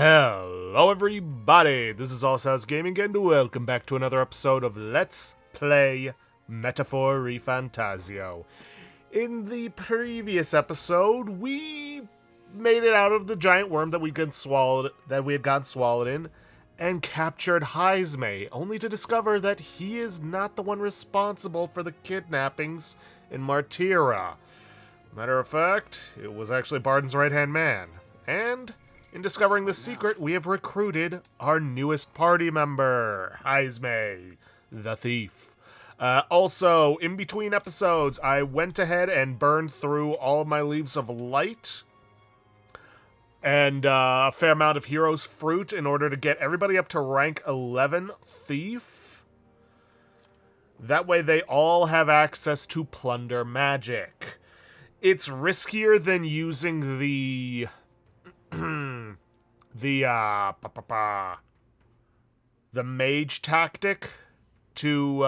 Hello everybody, this is Allshouse Gaming and welcome back to another episode of Let's Play Metaphor ReFantazio. In the previous episode, we made it out of the giant worm that we had gotten swallowed in, and captured Heisme, only to discover that he is not the one responsible for the kidnappings in Martira. Matter of fact, it was actually Barden's right-hand man. And in discovering the secret, we have recruited our newest party member, Heisme, the thief. Also, in between episodes, I went ahead and burned through all of my Leaves of Light and a fair amount of Heroes Fruit in order to get everybody up to rank 11 Thief. That way they all have access to Plunder Magic. It's riskier than using the mage tactic to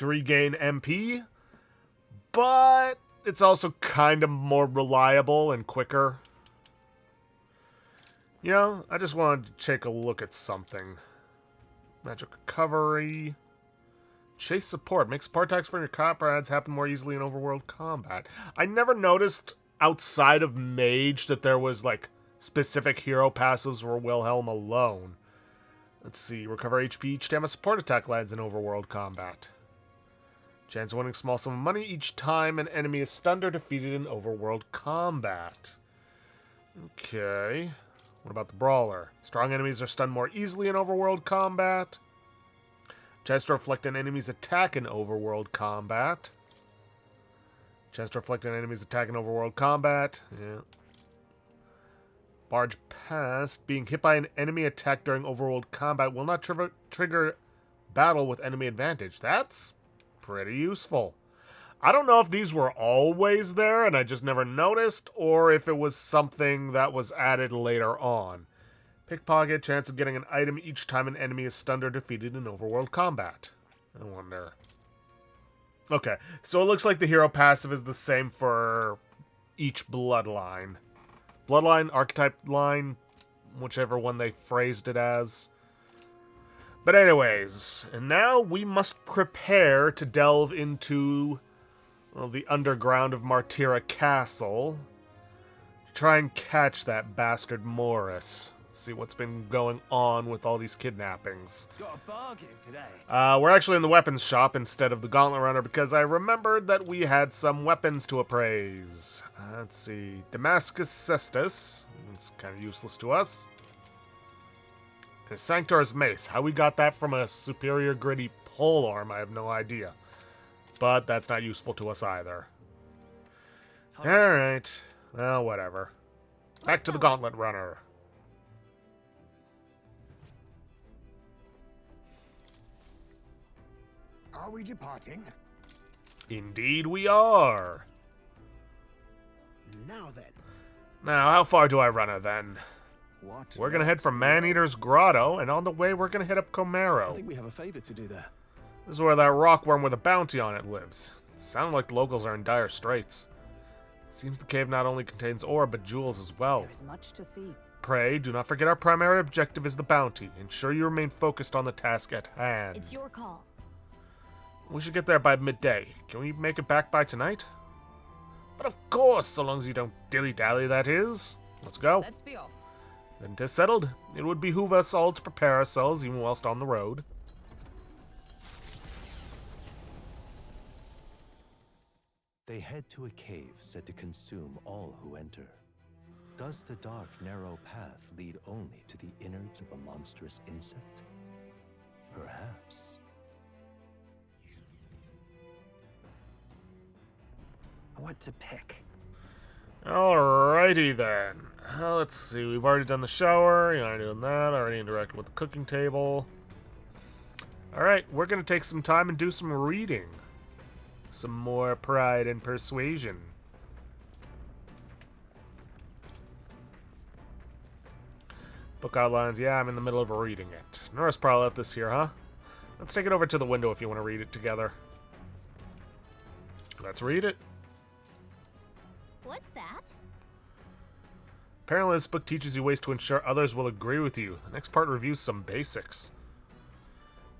regain MP, but it's also kind of more reliable and quicker. You know, I just wanted to take a look at something. Magic recovery. Chase support. Makes support attacks from your comrades happen more easily in overworld combat. I never noticed outside of Mage that there was, like, specific hero passives for Wilhelm alone. Let's see. Recover HP each time a support attack lands in overworld combat. Chance of winning a small sum of money each time an enemy is stunned or defeated in overworld combat. Okay. What about the Brawler? Strong enemies are stunned more easily in overworld combat. Chance to reflect an enemy's attack in overworld combat. Chance to reflect an enemy's attack in overworld combat. Yeah. Barge past. Being hit by an enemy attack during overworld combat will not trigger battle with enemy advantage. That's pretty useful. I don't know if these were always there and I just never noticed, or if it was something that was added later on. Pickpocket, chance of getting an item each time an enemy is stunned or defeated in overworld combat. I wonder. Okay, so it looks like the hero passive is the same for each bloodline. Bloodline, archetype line, whichever one they phrased it as. But anyways, and now we must prepare to delve into the underground of Martira Castle to try and catch that bastard Morris. See what's been going on with all these kidnappings. Got a bargain today. We're actually in the weapons shop instead of the Gauntlet Runner because I remembered that we had some weapons to appraise. Let's see. Damascus Cestus. It's kind of useless to us. And Sanctor's Mace. How we got that from a superior gritty polearm, I have no idea. But that's not useful to us either. Alright. Well, whatever. Back to the Gauntlet Runner. Are we departing? Indeed we are. Now then. Now, how far do I run her then? What? We're gonna head for Maneater's Grotto, and on the way we're gonna hit up Comero. I think we have a favor to do there. This is where that rockworm with a bounty on it lives. It sounds like the locals are in dire straits. Seems the cave not only contains ore, but jewels as well. There's much to see. Pray, do not forget our primary objective is the bounty. Ensure you remain focused on the task at hand. It's your call. We should get there by midday. Can we make it back by tonight? But of course, so long as you don't dilly-dally, that is. Let's go. Let's be off. Then 'tis settled. It would behoove us all to prepare ourselves, even whilst on the road. They head to a cave said to consume all who enter. Does the dark, narrow path lead only to the innards of a monstrous insect? Perhaps. What to pick? Alrighty then. Let's see, we've already done the shower, you're already doing that, already interacted with the cooking table. Alright, we're gonna take some time and do some reading. Some more Pride and Persuasion. Book outlines, yeah, I'm in the middle of reading it. Norris probably left this here, huh? Let's take it over to the window if you want to read it together. Let's read it. What's that? Apparently this book teaches you ways to ensure others will agree with you. The next part reviews some basics.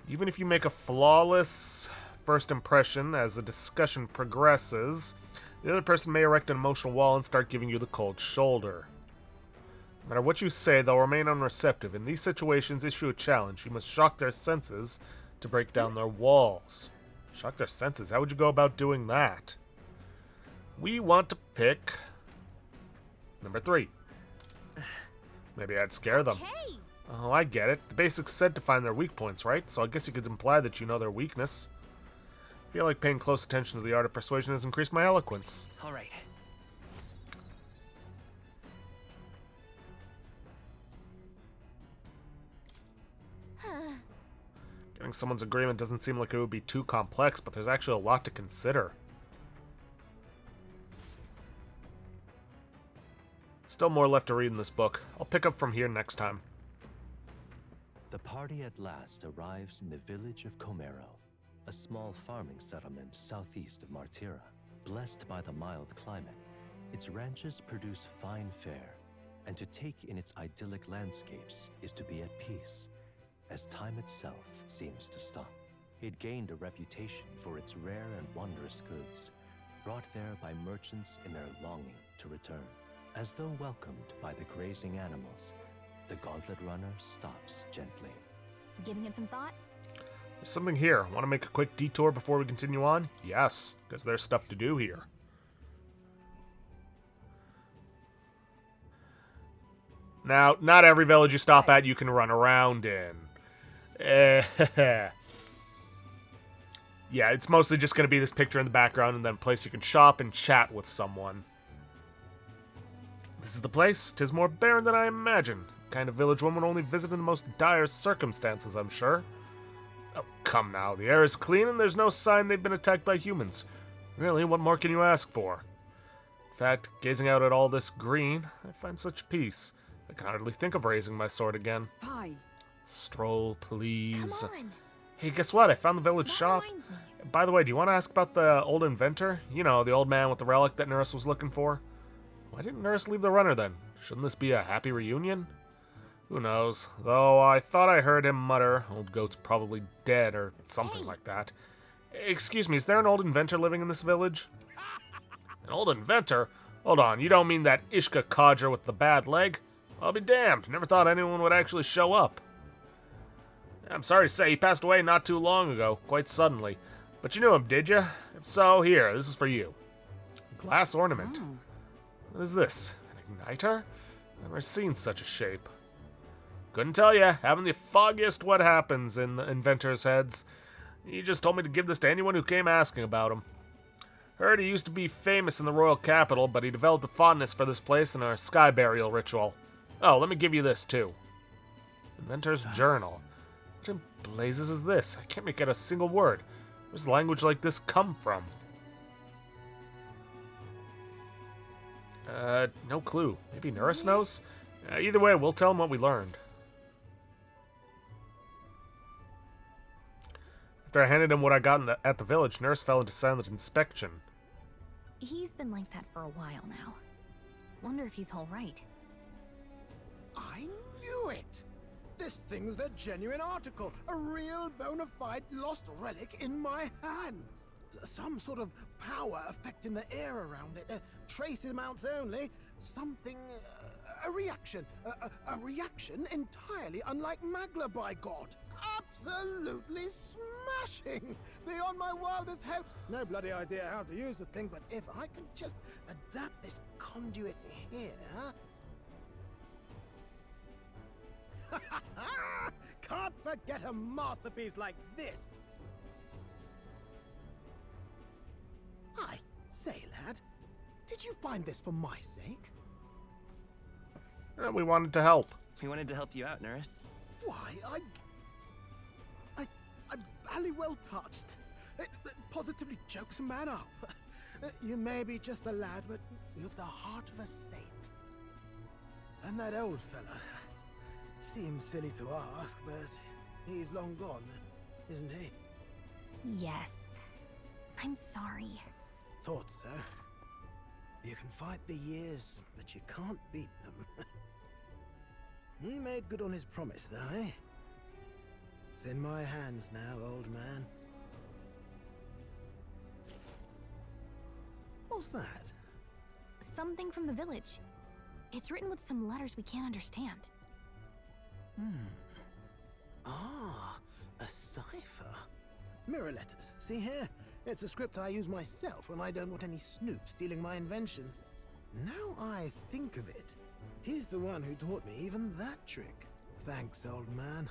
Even if you make a flawless first impression as the discussion progresses, the other person may erect an emotional wall and start giving you the cold shoulder. No matter what you say, they'll remain unreceptive. In these situations, issue a challenge. You must shock their senses to break down their walls. Shock their senses? How would you go about doing that? We want to pick number 3. Maybe I'd scare them. Okay. Oh, I get it. The basics said to find their weak points, right? So I guess you could imply that you know their weakness. I feel like paying close attention to the art of persuasion has increased my eloquence. All right. Getting someone's agreement doesn't seem like it would be too complex, but there's actually a lot to consider. Still more left to read in this book. I'll pick up from here next time. The party at last arrives in the village of Comero, a small farming settlement southeast of Martira. Blessed by the mild climate, its ranches produce fine fare, and to take in its idyllic landscapes is to be at peace, as time itself seems to stop. It gained a reputation for its rare and wondrous goods, brought there by merchants in their longing to return. As though welcomed by the grazing animals, the gauntlet runner stops gently. Giving it some thought? There's something here. Want to make a quick detour before we continue on? Yes, because there's stuff to do here. Now, not every village you stop at you can run around in. Yeah, it's mostly just going to be this picture in the background and then a place you can shop and chat with someone. This is the place. 'Tis more barren than I imagined. The kind of village one would only visit in the most dire circumstances, I'm sure. Oh, come now. The air is clean and there's no sign they've been attacked by humans. Really, what more can you ask for? In fact, gazing out at all this green, I find such peace. I can hardly think of raising my sword again. Fie. Stroll, please. Come on. Hey, guess what? I found the village That shop. reminds me. By the way, do you want to ask about the old inventor? You know, the old man with the relic that Nurse was looking for? Why didn't Nurse leave the runner then? Shouldn't this be a happy reunion? Who knows? Though I thought I heard him mutter, old goat's probably dead or something Hey. like that. Excuse me, is there an old inventor living in this village? An old inventor? Hold on, you don't mean that Ishka codger with the bad leg? I'll be damned, never thought anyone would actually show up. I'm sorry to say, he passed away not too long ago, quite suddenly. But you knew him, did you? If so, here, this is for you. Glass ornament. Oh. What is this? An igniter? Never seen such a shape. Couldn't tell ya. Haven't the foggiest what happens in the inventors' heads. He just told me to give this to anyone who came asking about him. Heard he used to be famous in the royal capital, but he developed a fondness for this place in our sky burial ritual. Oh, let me give you this, too. Inventor's Journal. What in blazes is this? I can't make out a single word. Where's language like this come from? No clue. Maybe Nurse knows? Either way, we'll tell him what we learned. After I handed him what I got at the village, Nurse fell into silent inspection. He's been like that for a while now. Wonder if he's all right. I knew it! This thing's the genuine article, a real bona fide lost relic in my hands. Some sort of power affecting the air around it, trace amounts only, something, a reaction. A reaction entirely unlike Magla, by God. Absolutely smashing! Beyond my wildest hopes. No bloody idea how to use the thing, but if I can just adapt this conduit here... Can't forget a masterpiece like this! I say, lad, did you find this for my sake? We wanted to help. We wanted to help you out, Nurse. Why, I'm bally well touched. It positively jokes a man up. You may be just a lad, but you've the heart of a saint. And that old fella, seems silly to ask, but he's long gone, isn't he? Yes. I'm sorry. Thought so. You can fight the years, but you can't beat them. He made good on his promise, though, eh? It's in my hands now, old man. What's that? Something from the village. It's written with some letters we can't understand. Ah, a cipher. Mirror letters, see here? It's a script I use myself when I don't want any snoop stealing my inventions. Now I think of it, he's the one who taught me even that trick. Thanks, old man.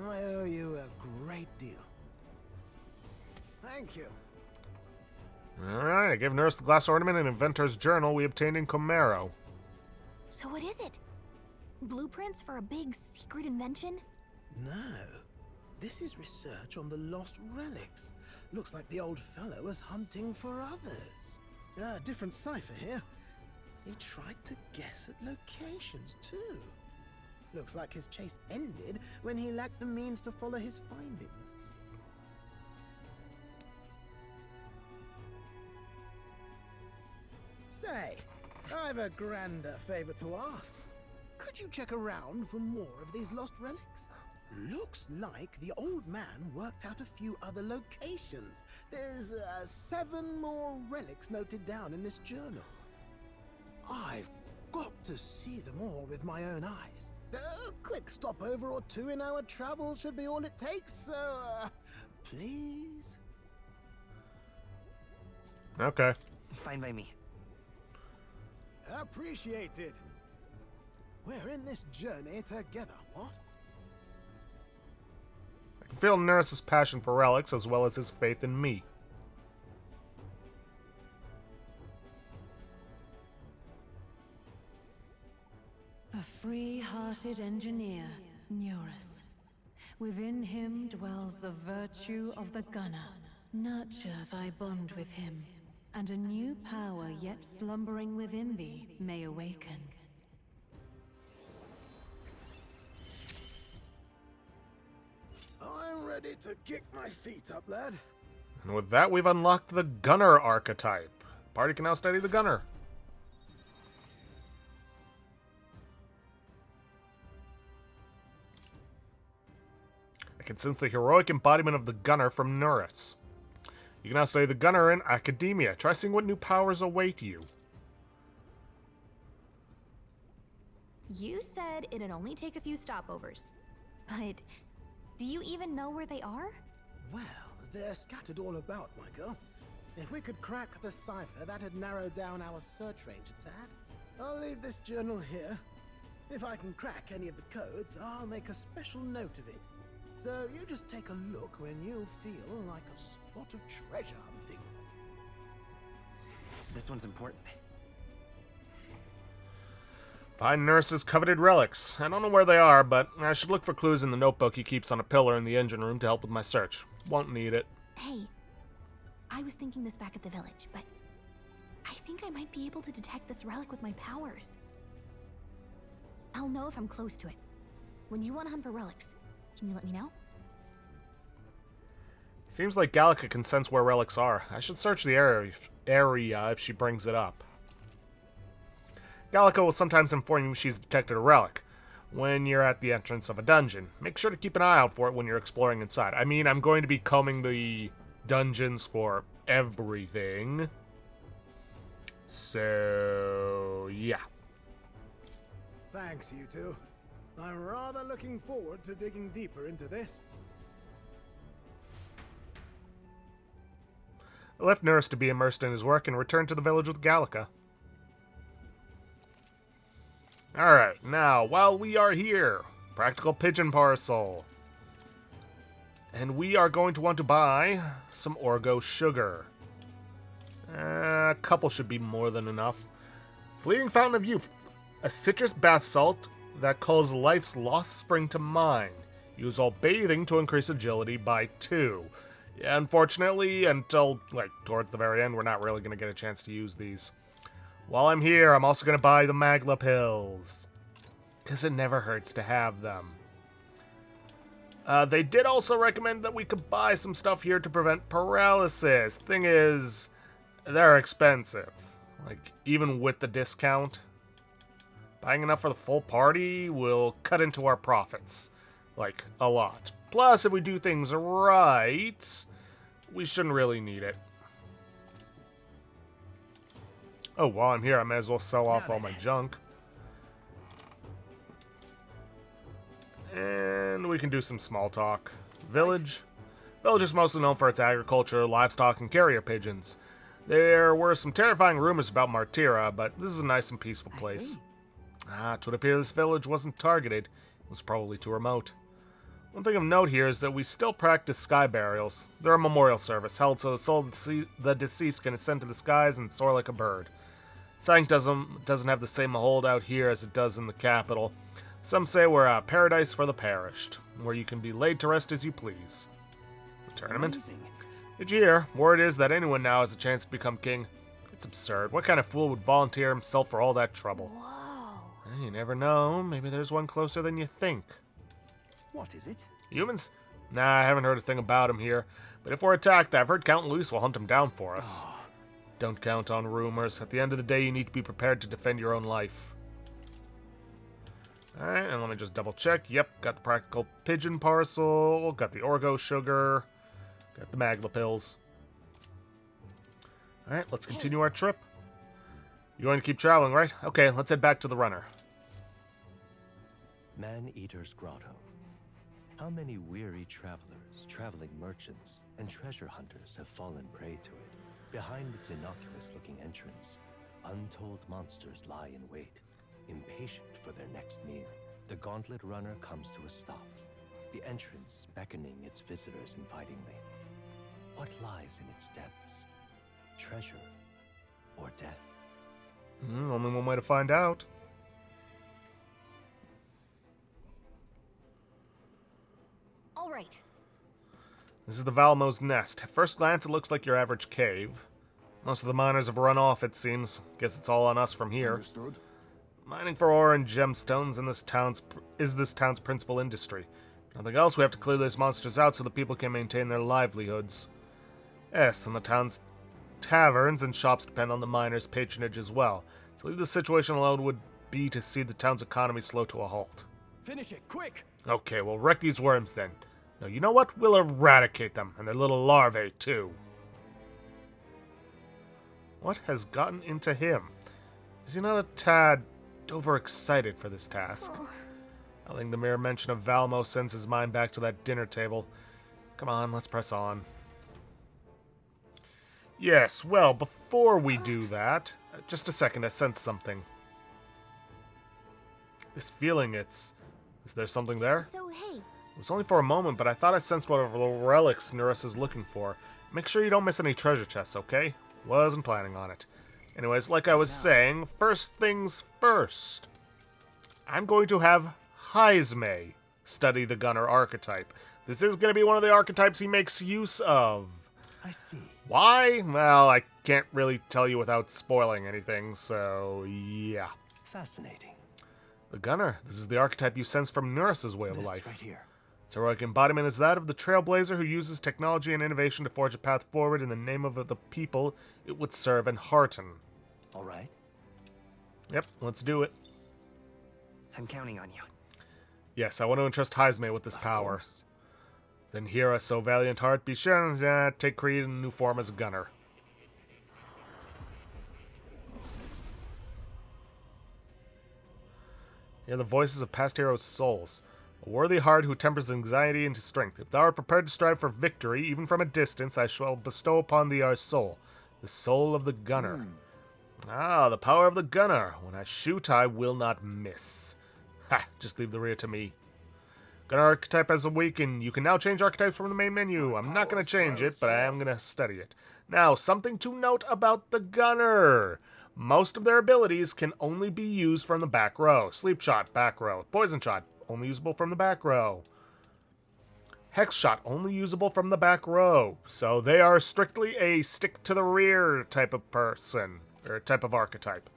I owe you a great deal. Thank you. Alright, I gave Nurse the glass ornament and inventor's journal we obtained in Comero. So what is it? Blueprints for a big secret invention? No. This is research on the lost relics. Looks like the old fellow was hunting for others. Different cipher here. He tried to guess at locations, too. Looks like his chase ended when he lacked the means to follow his findings. Say, I've a grander favor to ask. Could you check around for more of these lost relics? Looks like the old man worked out a few other locations. There's 7 more relics noted down in this journal. I've got to see them all with my own eyes. A quick stopover or 2 in our travels should be all it takes, so please? Okay. Fine by me. Appreciated. We're in this journey together, what? I can feel Nurse's passion for relics as well as his faith in me. The free-hearted engineer, Neurus. Within him dwells the virtue of the gunner. Nurture thy bond with him, and a new power yet slumbering within thee may awaken. I'm ready to kick my feet up, lad. And with that, we've unlocked the Gunner archetype. The party can now study the Gunner. I can sense the heroic embodiment of the Gunner from Nurus. You can now study the Gunner in Academia. Try seeing what new powers await you. You said it'd only take a few stopovers. But do you even know where they are? Well, they're scattered all about, my girl. If we could crack the cipher, that'd narrow down our search range a tad. I'll leave this journal here. If I can crack any of the codes, I'll make a special note of it. So you just take a look when you feel like a spot of treasure hunting. This one's important. Find Nurse's coveted relics. I don't know where they are, but I should look for clues in the notebook he keeps on a pillar in the engine room to help with my search. Won't need it. Hey, I was thinking this back at the village, but I think I might be able to detect this relic with my powers. I'll know if I'm close to it. When you want to hunt for relics, can you let me know? Seems like Gallica can sense where relics are. I should search the area if she brings it up. Gallica will sometimes inform you she's detected a relic when you're at the entrance of a dungeon. Make sure to keep an eye out for it when you're exploring inside. I mean, I'm going to be combing the dungeons for everything. So, yeah. Thanks, you two. I'm rather looking forward to digging deeper into this. I left Nurse to be immersed in his work and returned to the village with Gallica. Alright, now, while we are here, practical pigeon parcel. And we are going to want to buy some Orgo sugar. A couple should be more than enough. Fleeting Fountain of Youth. A citrus bath salt that calls life's lost spring to mind. Use all bathing to increase agility by 2. Unfortunately, until, towards the very end, we're not really going to get a chance to use these. While I'm here, I'm also going to buy the Magla pills. Because it never hurts to have them. They did also recommend that we could buy some stuff here to prevent paralysis. Thing is, they're expensive. Like, even with the discount, buying enough for the full party will cut into our profits. Like, a lot. Plus, if we do things right, we shouldn't really need it. Oh, while I'm here, I may as well sell off all my junk. And we can do some small talk. Village. Village is mostly known for its agriculture, livestock, and carrier pigeons. There were some terrifying rumors about Martira, but this is a nice and peaceful place. It would appear this village wasn't targeted. It was probably too remote. One thing of note here is that we still practice sky burials. They're a memorial service held so the soul of the deceased can ascend to the skies and soar like a bird. Sighting doesn't have the same hold out here as it does in the capital. Some say we're a paradise for the perished, where you can be laid to rest as you please. The tournament? Amazing. Did you hear? Word is that anyone now has a chance to become king. It's absurd. What kind of fool would volunteer himself for all that trouble? Whoa. You never know. Maybe there's one closer than you think. What is it? Humans? Nah, I haven't heard a thing about him here. But if we're attacked, I've heard Count Luce will hunt him down for us. Don't count on rumors. At the end of the day, you need to be prepared to defend your own life. Alright, and let me just double check. Yep, got the practical pigeon parcel, got the Orgo sugar, got the Magla pills. Alright, let's continue our trip. You're going to keep traveling, right? Okay, let's head back to the runner. Man-Eater's Grotto. How many weary travelers, traveling merchants, and treasure hunters have fallen prey to it? Behind its innocuous-looking entrance, untold monsters lie in wait, impatient for their next meal. The gauntlet runner comes to a stop, the entrance beckoning its visitors invitingly. What lies in its depths? Treasure or death? Only one way to find out. All right. This is the Valmo's nest. At first glance, it looks like your average cave. Most of the miners have run off, it seems. Guess it's all on us from here. Understood. Mining for ore and gemstones is this town's principal industry. If nothing else, we have to clear these monsters out so the people can maintain their livelihoods. Yes, and the town's taverns and shops depend on the miners' patronage as well. To leave this situation alone would be to see the town's economy slow to a halt. Finish it, quick! Okay, we'll wreck these worms then. No, you know what? We'll eradicate them, and their little larvae, too. What has gotten into him? Is he not a tad overexcited for this task? I think the mere mention of Valmo sends his mind back to that dinner table. Come on, let's press on. Yes, well, before we do that, just a second, I sense something. This feeling, is there something there? So, hey, It was only for a moment, but I thought I sensed one of the relics Neurus is looking for. Make sure you don't miss any treasure chests, okay? Wasn't planning on it. Anyways, like I was saying, first things first. I'm going to have Heisme study the Gunner archetype. This is going to be one of the archetypes he makes use of. I see. Why? Well, I can't really tell you without spoiling anything, so yeah. Fascinating. The Gunner. This is the archetype you sense from Neurus's way of This life. right here. Its heroic embodiment is that of the trailblazer who uses technology and innovation to forge a path forward in the name of the people it would serve and hearten. All right. Yep, let's do it. I'm counting on you. Yes, I want to entrust Heisme with this Of power. course. Then Hera, so valiant heart, be sure to take creed in a new form as a gunner. Hear the voices of past heroes' souls. A worthy heart who tempers anxiety into strength. If thou art prepared to strive for victory, even from a distance, I shall bestow upon thee our soul, the soul of the gunner. Ah, the power of the gunner. When I shoot, I will not miss. Ha, just leave the rear to me. Gunner archetype has awakened. You can now change archetypes from the main menu. I'm not going to change it, but I am going to study it. Now, something to note about the gunner. Most of their abilities can only be used from the back row. Sleep shot, back row. Poison shot, only usable from the back row. Hex shot, only usable from the back row. So they are strictly a stick-to-the-rear type of person, or type of archetype.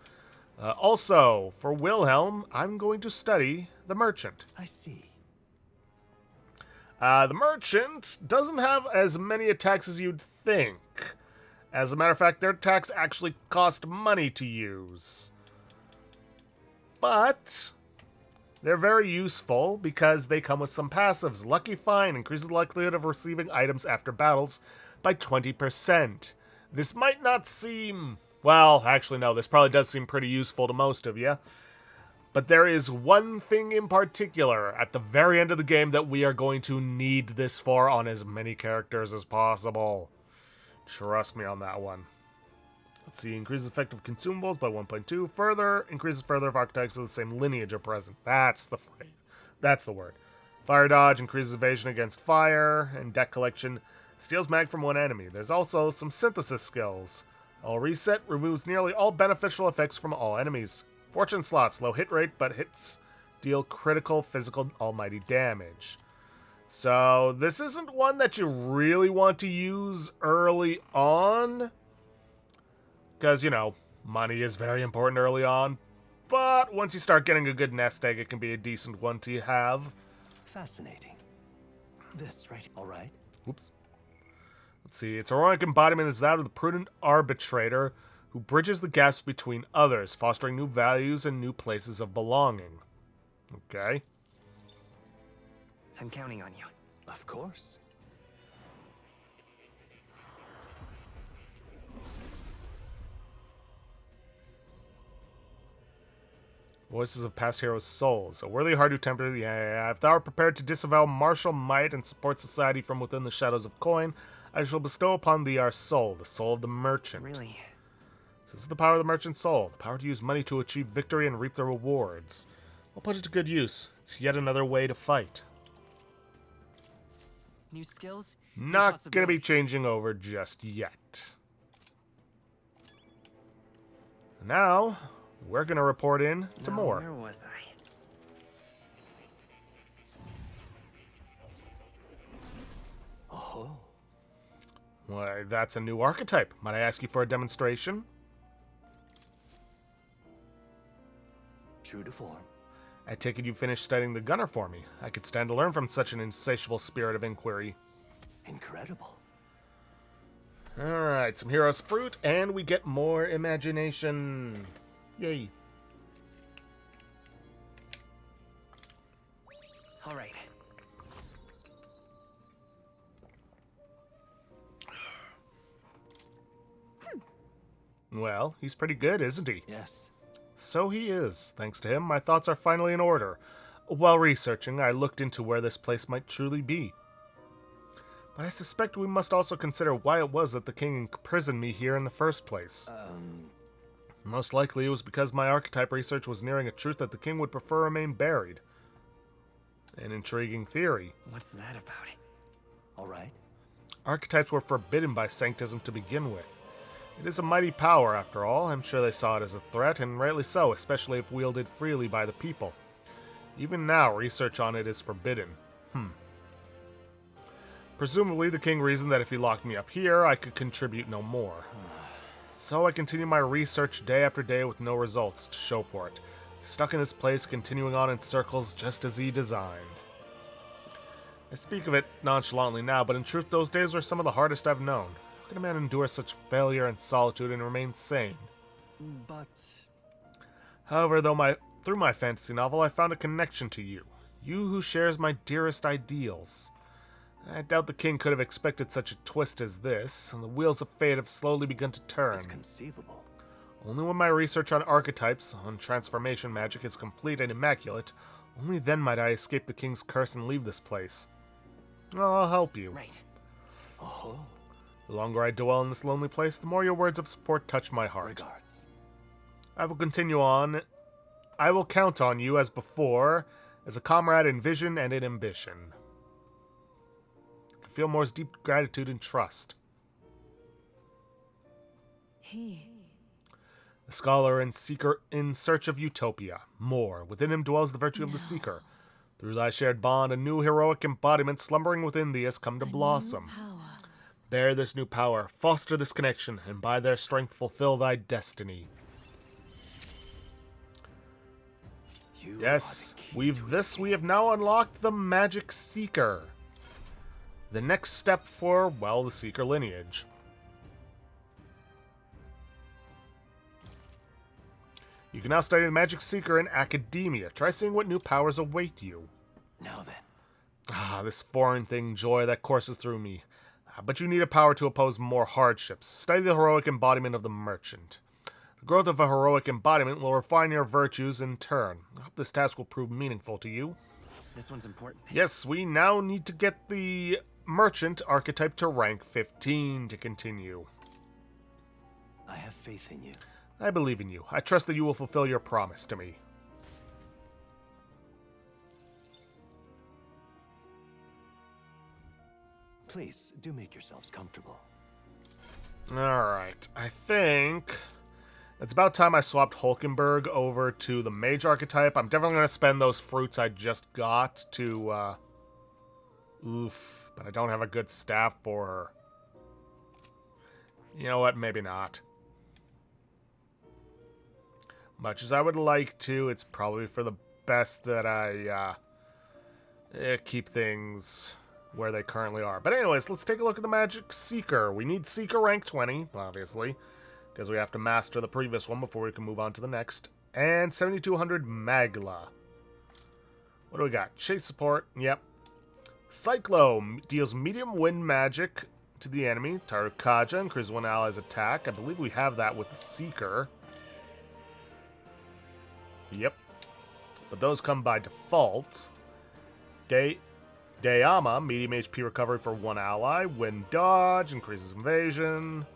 Also, for Wilhelm, I'm going to study the Merchant. I see. The Merchant doesn't have as many attacks as you'd think. As a matter of fact, their attacks actually cost money to use. But they're very useful because they come with some passives. Lucky Find increases the likelihood of receiving items after battles by 20%. This might not seem... Well, actually no, this probably does seem pretty useful to most of you. But there is one thing in particular at the very end of the game that we are going to need this for on as many characters as possible. Trust me on that one. Let's see, increases effective consumables by 1.2. Further, increases further if archetypes with the same lineage are present. That's the phrase. That's the word. Fire dodge increases evasion against fire, and deck collection steals mag from one enemy. There's also some synthesis skills. All reset removes nearly all beneficial effects from all enemies. Fortune slots, low hit rate, but hits deal critical physical almighty damage. So this isn't one that you really want to use early on. Because, you know, money is very important early on. But once you start getting a good nest egg, it can be a decent one to have. Fascinating. This, right? All right. Whoops. Let's see. Its heroic embodiment is that of the prudent arbitrator who bridges the gaps between others, fostering new values and new places of belonging. Okay. I'm counting on you. Of course. Voices of past heroes' souls. A worthy heart who tempered the... Yeah. If thou art prepared to disavow martial might and support society from within the shadows of coin, I shall bestow upon thee our soul, the soul of the merchant. Really? This is the power of the merchant's soul, the power to use money to achieve victory and reap the rewards. I'll put it to good use. It's yet another way to fight. New skills? New Not gonna be possibilities. changing over just yet. Now, we're gonna report in to Now, more. Where was I? Oh, Why, that's a new archetype. Might I ask you for a demonstration? true to form. I take it you finished studying the gunner for me. I could stand to learn from such an insatiable spirit of inquiry. Incredible. Alright, some hero's fruit, and we get more imagination. Yay. All right. Well, he's pretty good, isn't he? Yes. So he is. Thanks to him, my thoughts are finally in order. While researching, I looked into where this place might truly be. But I suspect we must also consider why it was that the king imprisoned me here in the first place. Most likely it was because my archetype research was nearing a truth that the king would prefer remain buried. An intriguing theory. What's that about? All right. Archetypes were forbidden by Sanctism to begin with. It is a mighty power, after all. I'm sure they saw it as a threat, and rightly so, especially if wielded freely by the people. Even now, research on it is forbidden. Presumably, the king reasoned that if he locked me up here, I could contribute no more. So I continue my research day after day with no results to show for it. Stuck in this place, continuing on in circles just as he designed. I speak of it nonchalantly now, but in truth those days were some of the hardest I've known. How can a man endure such failure and solitude and remain sane? But However, through my fantasy novel, I found a connection to you. You who shares my dearest ideals. I doubt the king could have expected such a twist as this, and the wheels of fate have slowly begun to turn. it's conceivable. Only when my research on archetypes, on transformation magic is complete and immaculate, only then might I escape the king's curse and leave this place. I'll help you. Right. Oh, The longer I dwell in this lonely place, the more your words of support touch my heart. regards. I will continue on. I will count on you as before, as a comrade in vision and in ambition. I can feel Moore's deep gratitude and trust. He. A scholar and seeker in search of utopia. More. Within him dwells the virtue of the seeker. Through thy shared bond, a new heroic embodiment slumbering within thee has come to blossom. Power. Bear this new power, foster this connection, and by their strength fulfill thy destiny. You Yes, are the key to we have now unlocked the Magic Seeker. The next step for, well, the Seeker lineage. You can now study the Magic Seeker in academia. Try seeing what new powers await you. Now then. Ah, this foreign thing joy that courses through me. But you need a power to oppose more hardships. Study the heroic embodiment of the merchant. The growth of a heroic embodiment will refine your virtues in turn. I hope this task will prove meaningful to you. This one's important. Yes, we now need to get the merchant archetype to rank 15 to continue. I have faith in you. I believe in you. I trust that you will fulfill your promise to me. Please, do make yourselves comfortable. Alright, I think it's about time I swapped Hulkenberg over to the mage archetype. I'm definitely going to spend those fruits I just got to, but I don't have a good staff for her. You know what, maybe not. Much as I would like to, it's probably for the best that I, keep things where they currently are. But anyways, let's take a look at the Magic Seeker. We need Seeker rank 20, obviously, because we have to master the previous one before we can move on to the next. And 7200 Magla. What do we got? Chase support, yep. Cyclo deals medium wind magic to the enemy. Tarukaja increases one ally's attack. I believe we have that with the Seeker. Yep. But those come by default. Dayama, medium HP recovery for one ally. Wind dodge, increases invasion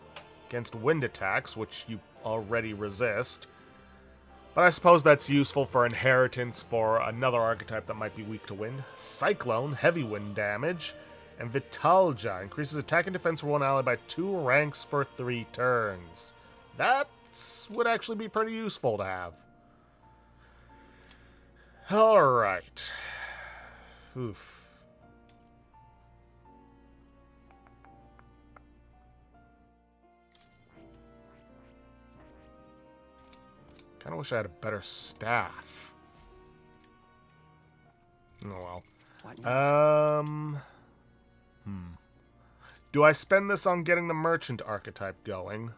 against wind attacks, which you already resist. But I suppose that's useful for inheritance for another archetype that might be weak to wind. Cyclone, heavy wind damage. And Vitalja, increases attack and defense for one ally by 2 ranks for 3 turns. That would actually be pretty useful to have. Alright. Oof. Kinda wish I had a better staff. Oh well. Do I spend this on getting the merchant archetype going?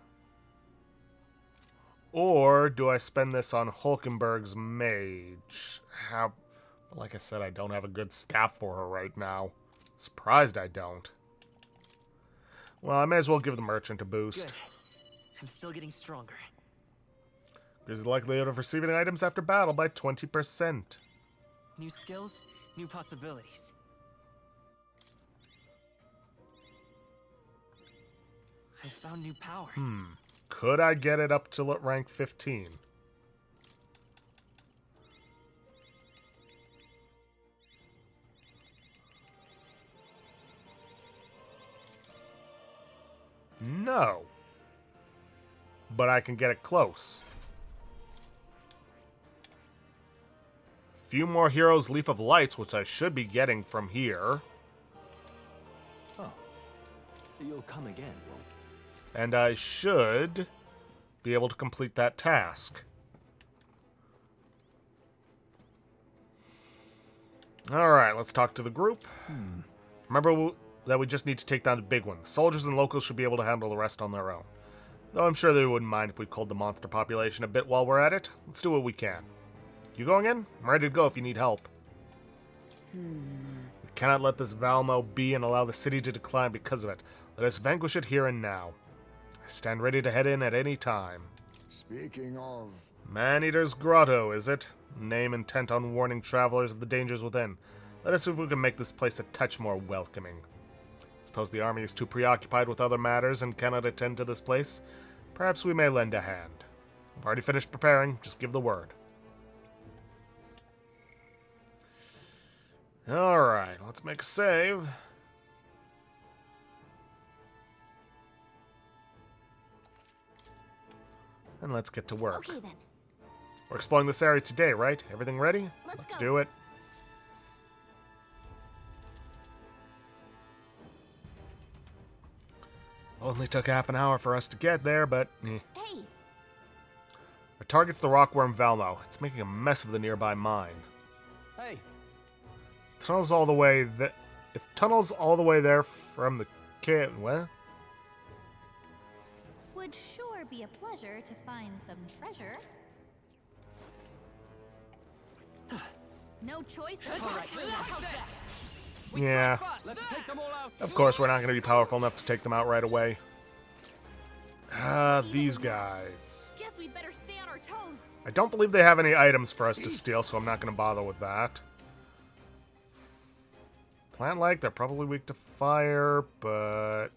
Or do I spend this on Hulkenberg's mage? Like I said, I don't have a good staff for her right now. Surprised I don't. Well, I may as well give the merchant a boost. Good. I'm still getting stronger. Increases the likelihood of receiving items after battle by 20%. New skills, new possibilities. I found new power. Could I get it up to rank 15? No. But I can get it close. Few more heroes, Leaf of Lights, which I should be getting from here. Oh. You'll come again, won't you? And I should be able to complete that task. Alright, let's talk to the group. Remember that we just need to take down the big one. The soldiers and locals should be able to handle the rest on their own. Though I'm sure they wouldn't mind if we culled the monster population a bit while we're at it. Let's do what we can. You going in? I'm ready to go if you need help. We cannot let this Valmo be and allow the city to decline because of it. Let us vanquish it here and now. I stand ready to head in at any time. Speaking of... Man-Eater's Grotto, is it? Name intent on warning travelers of the dangers within. Let us see if we can make this place a touch more welcoming. Suppose the army is too preoccupied with other matters and cannot attend to this place. Perhaps we may lend a hand. I've already finished preparing, just give the word. Alright, let's make a save. And let's get to work. Okay then. We're exploring this area today, right? Everything ready? Let's go. do it. Only took half an hour for us to get there, but... Hey, Our target's the rockworm Valmo. It's making a mess of the nearby mine. Hey, Tunnels all the way if tunnels all the way there from the cave, what? would sure be a pleasure to find some treasure. No choice but All right, how's that? Yeah. Let's take them all out. Of course, we're not going to be powerful enough to take them out right away. These guys. Guess we better stay on our toes. I don't believe they have any items for us to steal, so I'm not going to bother with that. Plant-like, they're probably weak to fire, but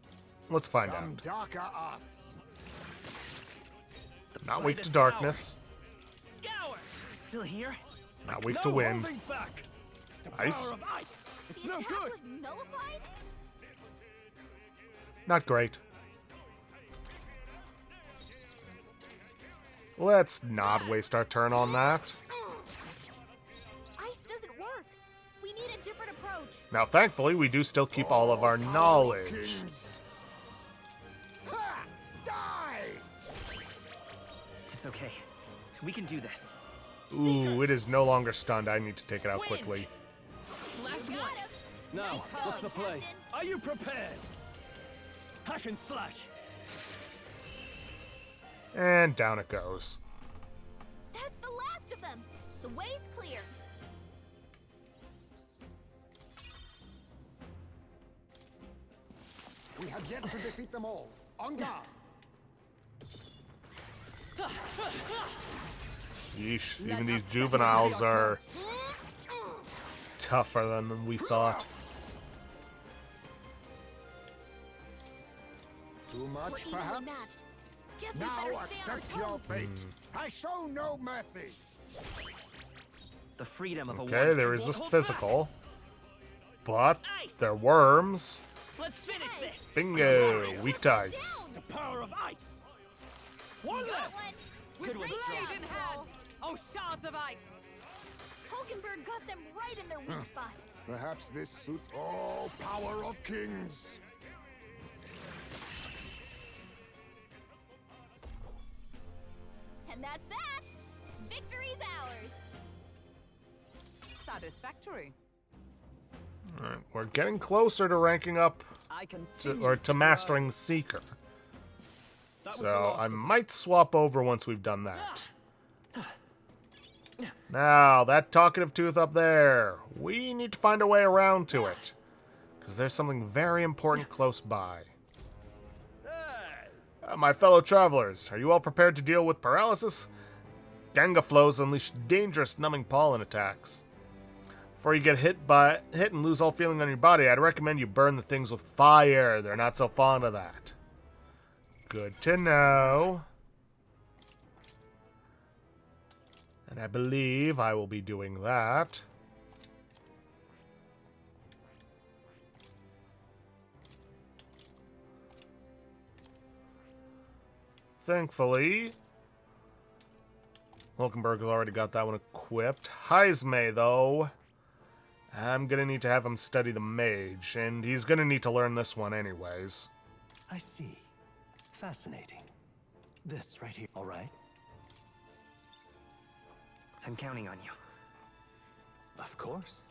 let's find Some out. darker arts. Not weak to darkness, Scour. Still here? not weak to wind. Back. Ice, It's The no attack good. was nullified? not great. Let's not waste our turn on that. Ice doesn't work. We need a different approach. Now, thankfully, we do still keep all of our knowledge. Kings. Ha! Die! It's okay. We can do this. Ooh, it is no longer stunned. I need to take it out quickly. Last Got one. him. Now, Nice what's the going, play? Captain. Are you prepared? Hack and slash. And down it goes. That's the last of them. The way's clear. We have yet to defeat them all. On guard. Yeesh, even these juveniles are tougher than we thought. Too We're much, evenly perhaps? matched. Guess we Now better stay on accept our your toes. fate. I show no mercy. The freedom of a Okay, there is this physical. But they're worms. Let's finish this. Bingo, weak to ice. The power of ice. One Got left. one. Good one, Great strong. job, in hand. Cole. Oh, shards of ice! Hulkenberg got them right in their weak spot. Perhaps this suits all power of kings. And that's that. Victory's ours. Satisfactory. Alright, we're getting closer to ranking up I to, continue. or to mastering Seeker. So I might swap over once we've done that. Now, that talkative tooth up there, we need to find a way around to it. Because there's something very important close by. My fellow travelers, are you all prepared to deal with paralysis? Ganga flows unleash dangerous numbing pollen attacks. Before you get hit and lose all feeling on your body, I'd recommend you burn the things with fire. They're not so fond of that. Good to know. And I believe I will be doing that. Thankfully, Hulkenberg has already got that one equipped. Heisme, though, I'm going to need to have him study the mage, and he's going to need to learn this one anyways. I see. Fascinating. This right here, all right? I'm counting on you. Of course.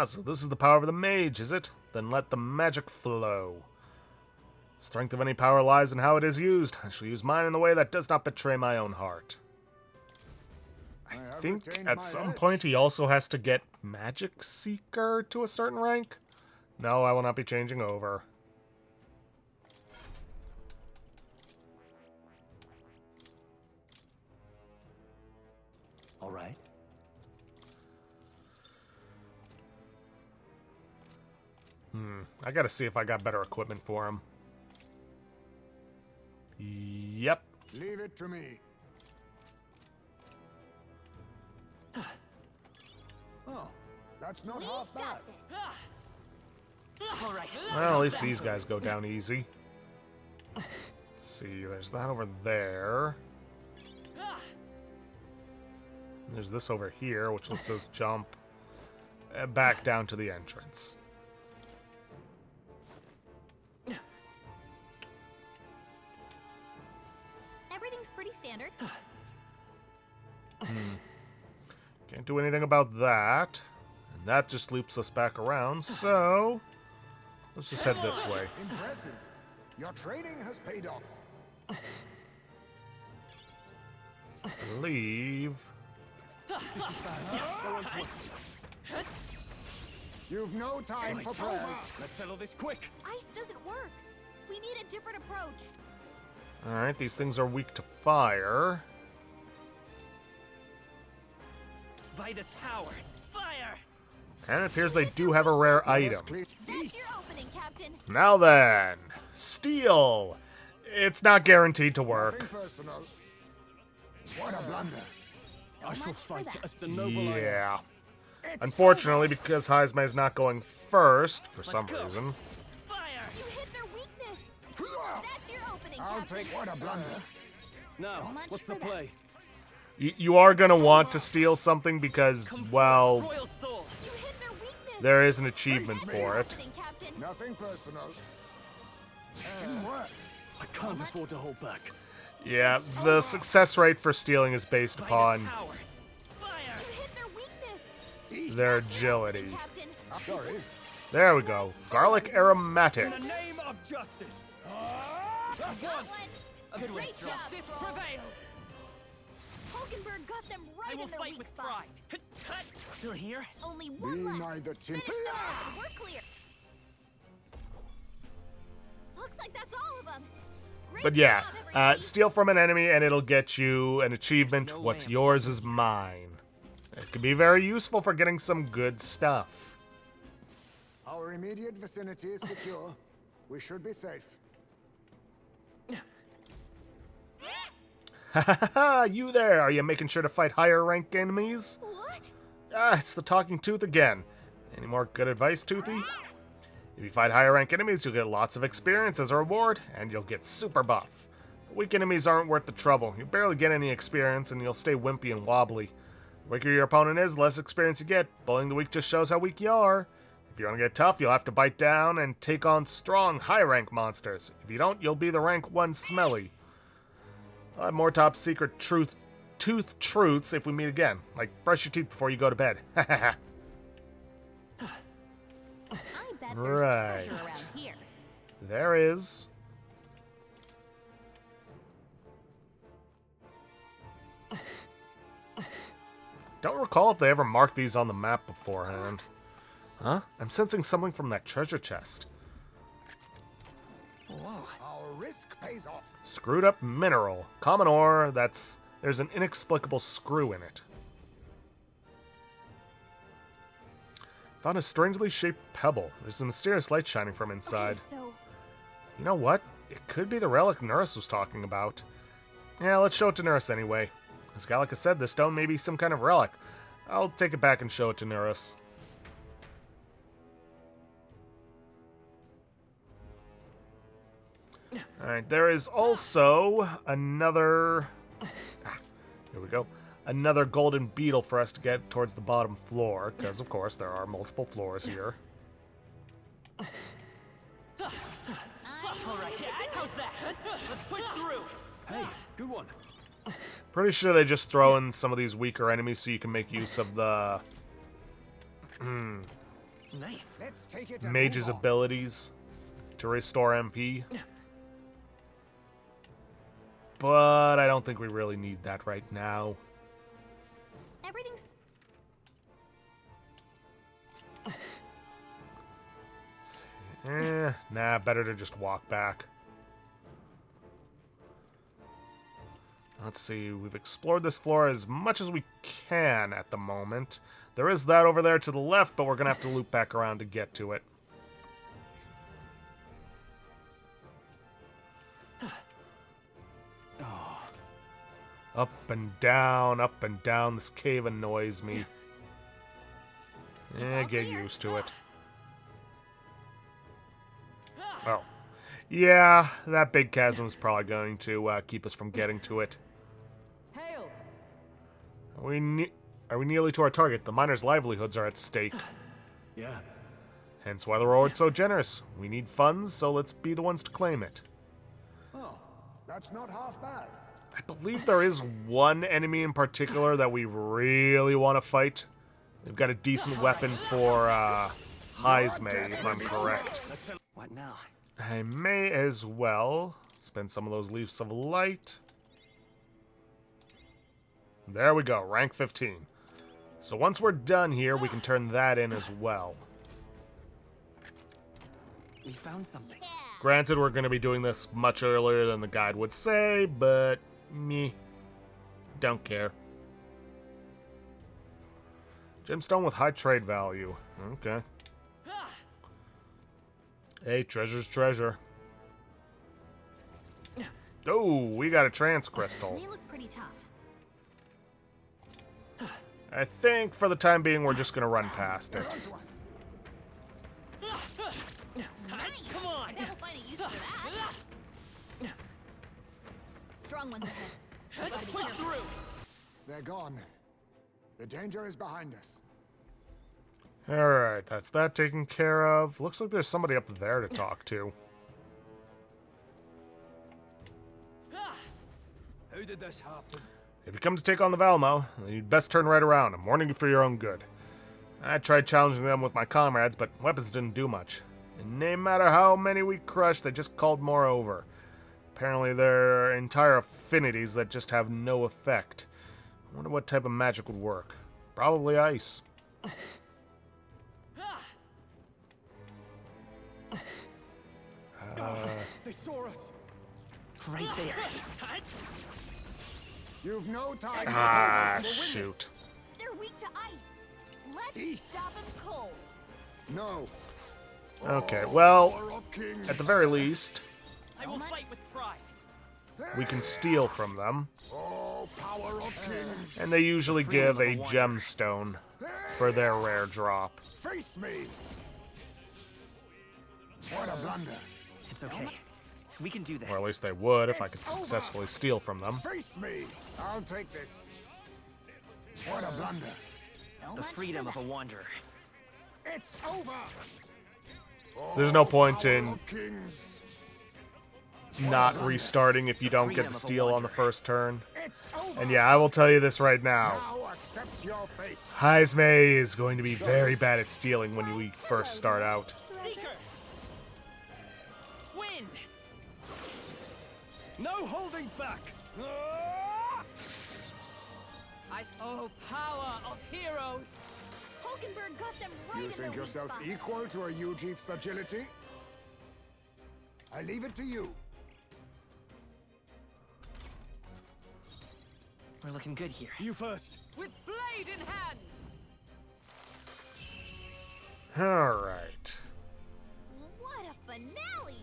So this is the power of the mage, is it? Then let the magic flow. Strength of any power lies in how it is used. I shall use mine in the way that does not betray my own heart. I have think retained at my some edge. point he also has to get Magic Seeker to a certain rank. No, I will not be changing over. All right. I gotta see if I got better equipment for him. Yep. Leave it to me. Oh, that's not We half bad. got this. All right. Well, at least these guys go down easy. Let's see, there's that over there. There's this over here, which lets us jump back down to the entrance. Everything's pretty standard. Can't do anything about that. And that just loops us back around, so Let's just head this way. Impressive. Your training has paid off. I believe. You've no time for prayers. Let's settle this quick. Ice doesn't work. We need a different approach. Alright, these things are weak to fire. Vitus power. Fire! And it appears they do have a rare item. That's your opening, Captain. Now then, steel. It's not guaranteed to work. Nothing personal. What a blunder. I shall much for fight that. as the noble I am. Yeah. It's Unfortunately, because Heisma is not going first for some go. reason. You hit their weakness. over. That's your opening, I'll Captain. take what a blunder. Now, much what's for the that. play? You are going to want to steal something because, well, Royal soul. You hit their weakness. there is an achievement Face for me. it. Opening, Captain. Nothing personal. Teamwork. I can't afford to hold back. Yeah, the success rate for stealing is based Vitus upon power. Fire! You hit their weakness. their Opening, agility. Captain. Sorry. There we go. Garlic In the aromatics. name of justice. That's Got one. one. Good Great job. justice prevail. Hulkenberg got them I right will in their fight weak with spot. pride. Still here? Only Be one left. neither Finish timid. them off and we're clear. Looks like that's all of them. Great But yeah, job, everybody. steal from an enemy and it'll get you an achievement. No What's lamb yours is mine. It can be very useful for getting some good stuff. Our immediate vicinity is secure. We should be safe. You there! Are you making sure to fight higher rank enemies? What? Ah, it's the talking tooth again. Any more good advice, Toothy? If you fight higher rank enemies, you'll get lots of experience as a reward, and you'll get super buff. But weak enemies aren't worth the trouble. You barely get any experience, and you'll stay wimpy and wobbly. The weaker your opponent is, the less experience you get. Bullying the weak just shows how weak you are. If you want to get tough, you'll have to bite down and take on strong, high-rank monsters. If you don't, you'll be the rank 1 smelly. I'll have more top secret tooth truths if we meet again. Like, brush your teeth before you go to bed. I bet there's Right. treasure around here. There is. Don't recall if they ever marked these on the map beforehand. Huh? I'm sensing something from that treasure chest. Our risk pays off. Screwed up mineral. Common ore, there's an inexplicable screw in it. Found a strangely shaped pebble. There's a mysterious light shining from inside. Okay, so You know what? It could be the relic Nurse was talking about. Yeah, let's show it to Nurse anyway. As Gallica said, this stone may be some kind of relic. I'll take it back and show it to Nurse. Alright, there is also another... here we go. Another golden beetle for us to get towards the bottom floor, because of course there are multiple floors here. All right, how's that? Let's push through. Hey, good one. Pretty sure they just throw in some of these weaker enemies so you can make use of the Nice. Let's take it and mage's move on. abilities to restore MP. But I don't think we really need that right now. everything's Nah, better to just walk back. Let's see, we've explored this floor as much as we can at the moment. There is that over there to the left, but we're going to have to loop back around to get to it. Up and down, this cave annoys me. all Get clear. used to it. Oh. Yeah, that big chasm is probably going to keep us from getting to it. Hail! Are we nearly to our target? The miners' livelihoods are at stake. Yeah. Hence why the reward's so generous. We need funds, so let's be the ones to claim it. Oh, that's not half bad. I believe there is one enemy in particular that we really want to fight. They've got a decent weapon for Heisma, if I'm correct. What now? I may as well spend some of those Leaves of Light. There we go, rank 15. So once we're done here, we can turn that in as well. We found something. Granted, we're going to be doing this much earlier than the guide would say, but me, don't care. Gemstone with high trade value. Okay. Hey, treasure's treasure. Oh, we got a trance crystal. They look pretty tough. I think for the time being, we're just going to run past it. Nice. Come on. I bet we'll find a use for that. Strong ones ahead. Let's push through. They're gone. The danger is behind us. Alright, that's that taken care of. Looks like there's somebody up there to talk to. How did this happen? If you come to take on the Valmo, then you'd best turn right around. I'm warning you for your own good. I tried challenging them with my comrades, but weapons didn't do much. And no matter how many we crushed, they just called more over. Apparently there are entire affinities that just have no effect. I wonder what type of magic would work. Probably ice. They saw us. Right there. You've no time. Ah, shoot. They're weak to ice. Let's stop them cold. No. Okay, well, Power of kings. at the very least, I will fight with pride. we can steal from them. Oh, power of kings. And they usually give a gemstone for their rare drop. Face me. What a blunder. It's okay. We can do this. Or at least they would if I could successfully steal from them. Face me. I'll take this. What a blunder. The freedom of a wanderer. It's over. There's no point Power in of kings. not restarting if you don't get the steal on the first turn. It's over. And yeah, I will tell you this right now. Now accept your fate. Heismay is going to be very bad at stealing when we first start out. Seeker! Wind! No holding back! Oh, power of heroes! Hulkenberg got them right You in think their weak yourself spot. equal to a Ujief's agility? I leave it to you. We're looking good here. You first. With blade in hand! Alright. What a finale!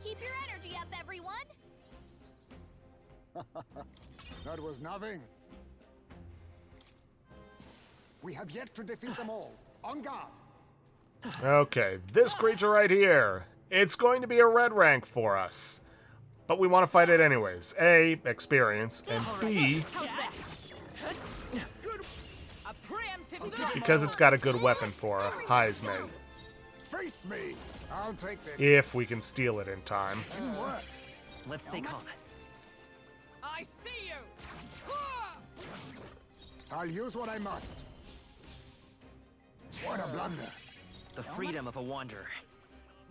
Keep your energy up, everyone! That was nothing. We have yet to defeat them all. On guard. Okay, this creature right here. It's going to be a red rank for us. But we want to fight it anyways. A, experience, and B, How's that? A preemptive because it's got a good weapon for Heismay. Face me. I'll take this. If we can steal it in time. Didn't work. Let's stay calm. I see you! I'll use what I must. What a blunder. The freedom of a wanderer.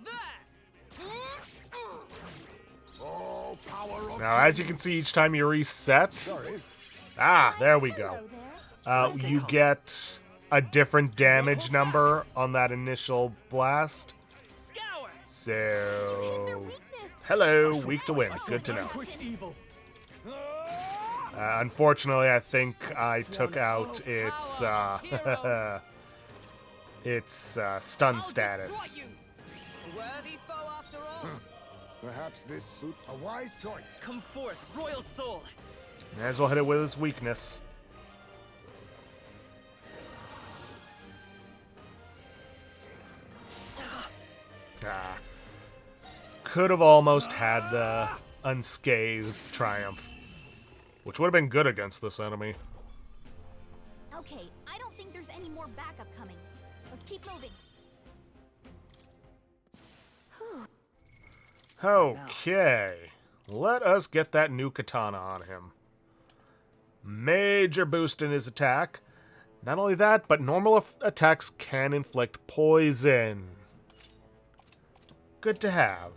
There! Oh, power of Now, as you can see, each time you reset, Sorry. there we go. You get a different damage number on that initial blast. Scour! So, hello, weak to win. Good to know. Push evil. Unfortunately, I think I took out its its stun status. Worthy foe after all. Perhaps this suits a wise choice. Come forth, royal soul. May as well hit it with his weakness. Could have almost had the unscathed triumph, which would have been good against this enemy. Okay, I don't think there's any more backup coming. Let's keep moving. Okay, let us get that new katana on him. Major boost in his attack. Not only that, but normal attacks can inflict poison. Good to have.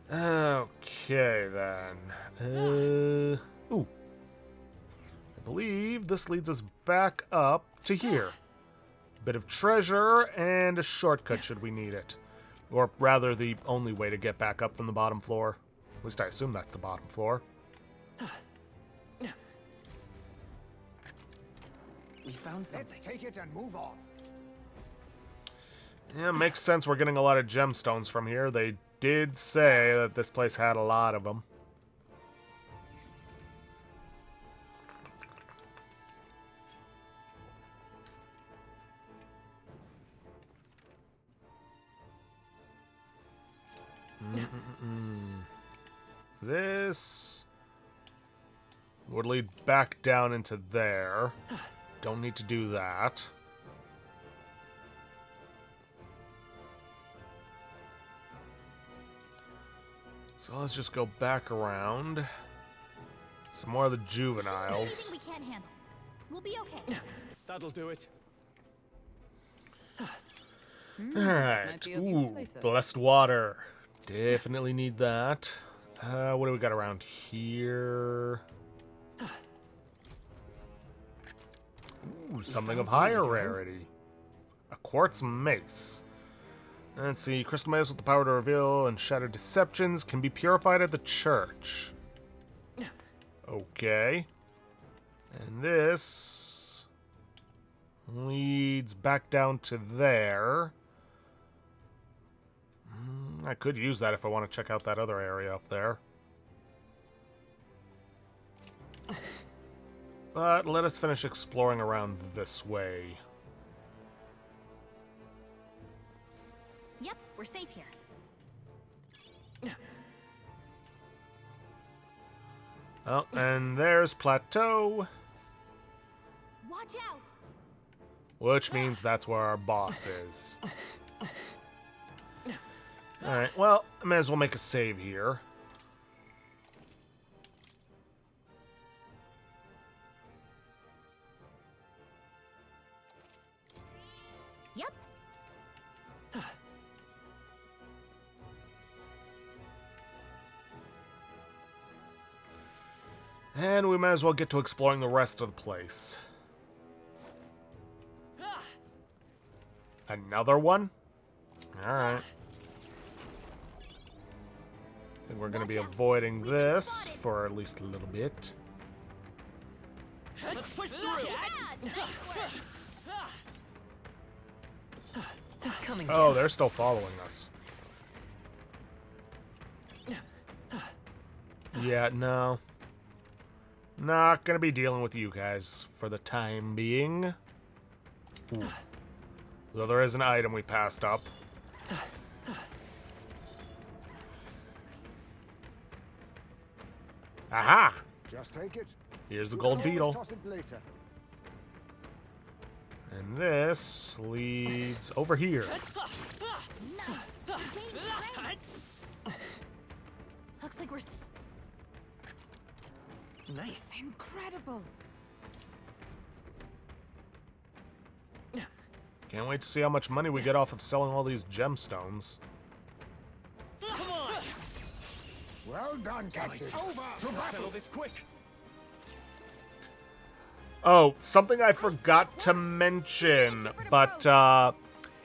Okay, then. Ooh. I believe this leads us back up to here. Bit of treasure and a shortcut should we need it. Or rather, the only way to get back up from the bottom floor. At least I assume that's the bottom floor. We found something. Let's take it and move on. Yeah, makes sense we're getting a lot of gemstones from here. They did say that this place had a lot of them. This would lead back down into there. Don't need to do that. So let's just go back around. Some more of the juveniles. Anything we can't handle. We'll be okay. That'll do it. Alright. Ooh, blessed water. Definitely need that. What do we got around here? Ooh, something of higher rarity. A quartz mace. Let's see. Crystal mace with the power to reveal and shatter deceptions can be purified at the church. Okay. And this leads back down to there. I could use that if I want to check out that other area up there. But let us finish exploring around this way. Yep, we're safe here. Oh, and there's Plateau, Watch out! which means that's where our boss is. Alright, well, I may as well make a save here. Yep. And we might as well get to exploring the rest of the place. Another one? Alright. I think we're going to be avoiding this for at least a little bit. Let's push through. Coming. Oh, they're still following us. Yeah, no. Not gonna be dealing with you guys for the time being. Ooh. Though there is an item we passed up. Aha! Just take it. Here's the You gold can always beetle. toss it later. And this leads over here. Nice. You gained strength. Looks like we're... Nice. Incredible. Can't wait to see how much money we get off of selling all these gemstones. Come on. Well done, Captain. Over. Let's settle this quick. Oh, something I forgot to mention, but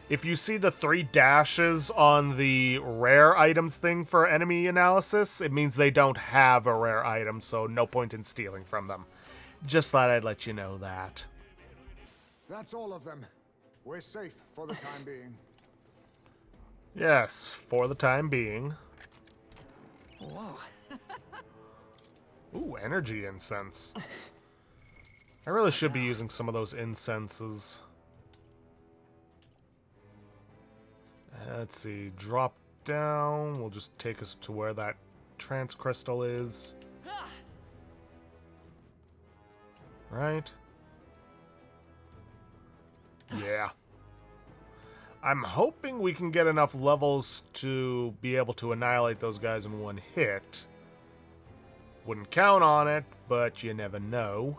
if you see the 3 dashes on the rare items thing for enemy analysis, it means they don't have a rare item, so no point in stealing from them. Just thought I'd let you know that. That's all of them. We're safe for the time being. Yes, for the time being. Whoa. Ooh, energy incense. I really should be using some of those incenses. Let's see, drop down. We'll just take us to where that trance crystal is. Right? Yeah. I'm hoping we can get enough levels to be able to annihilate those guys in one hit. Wouldn't count on it, but you never know.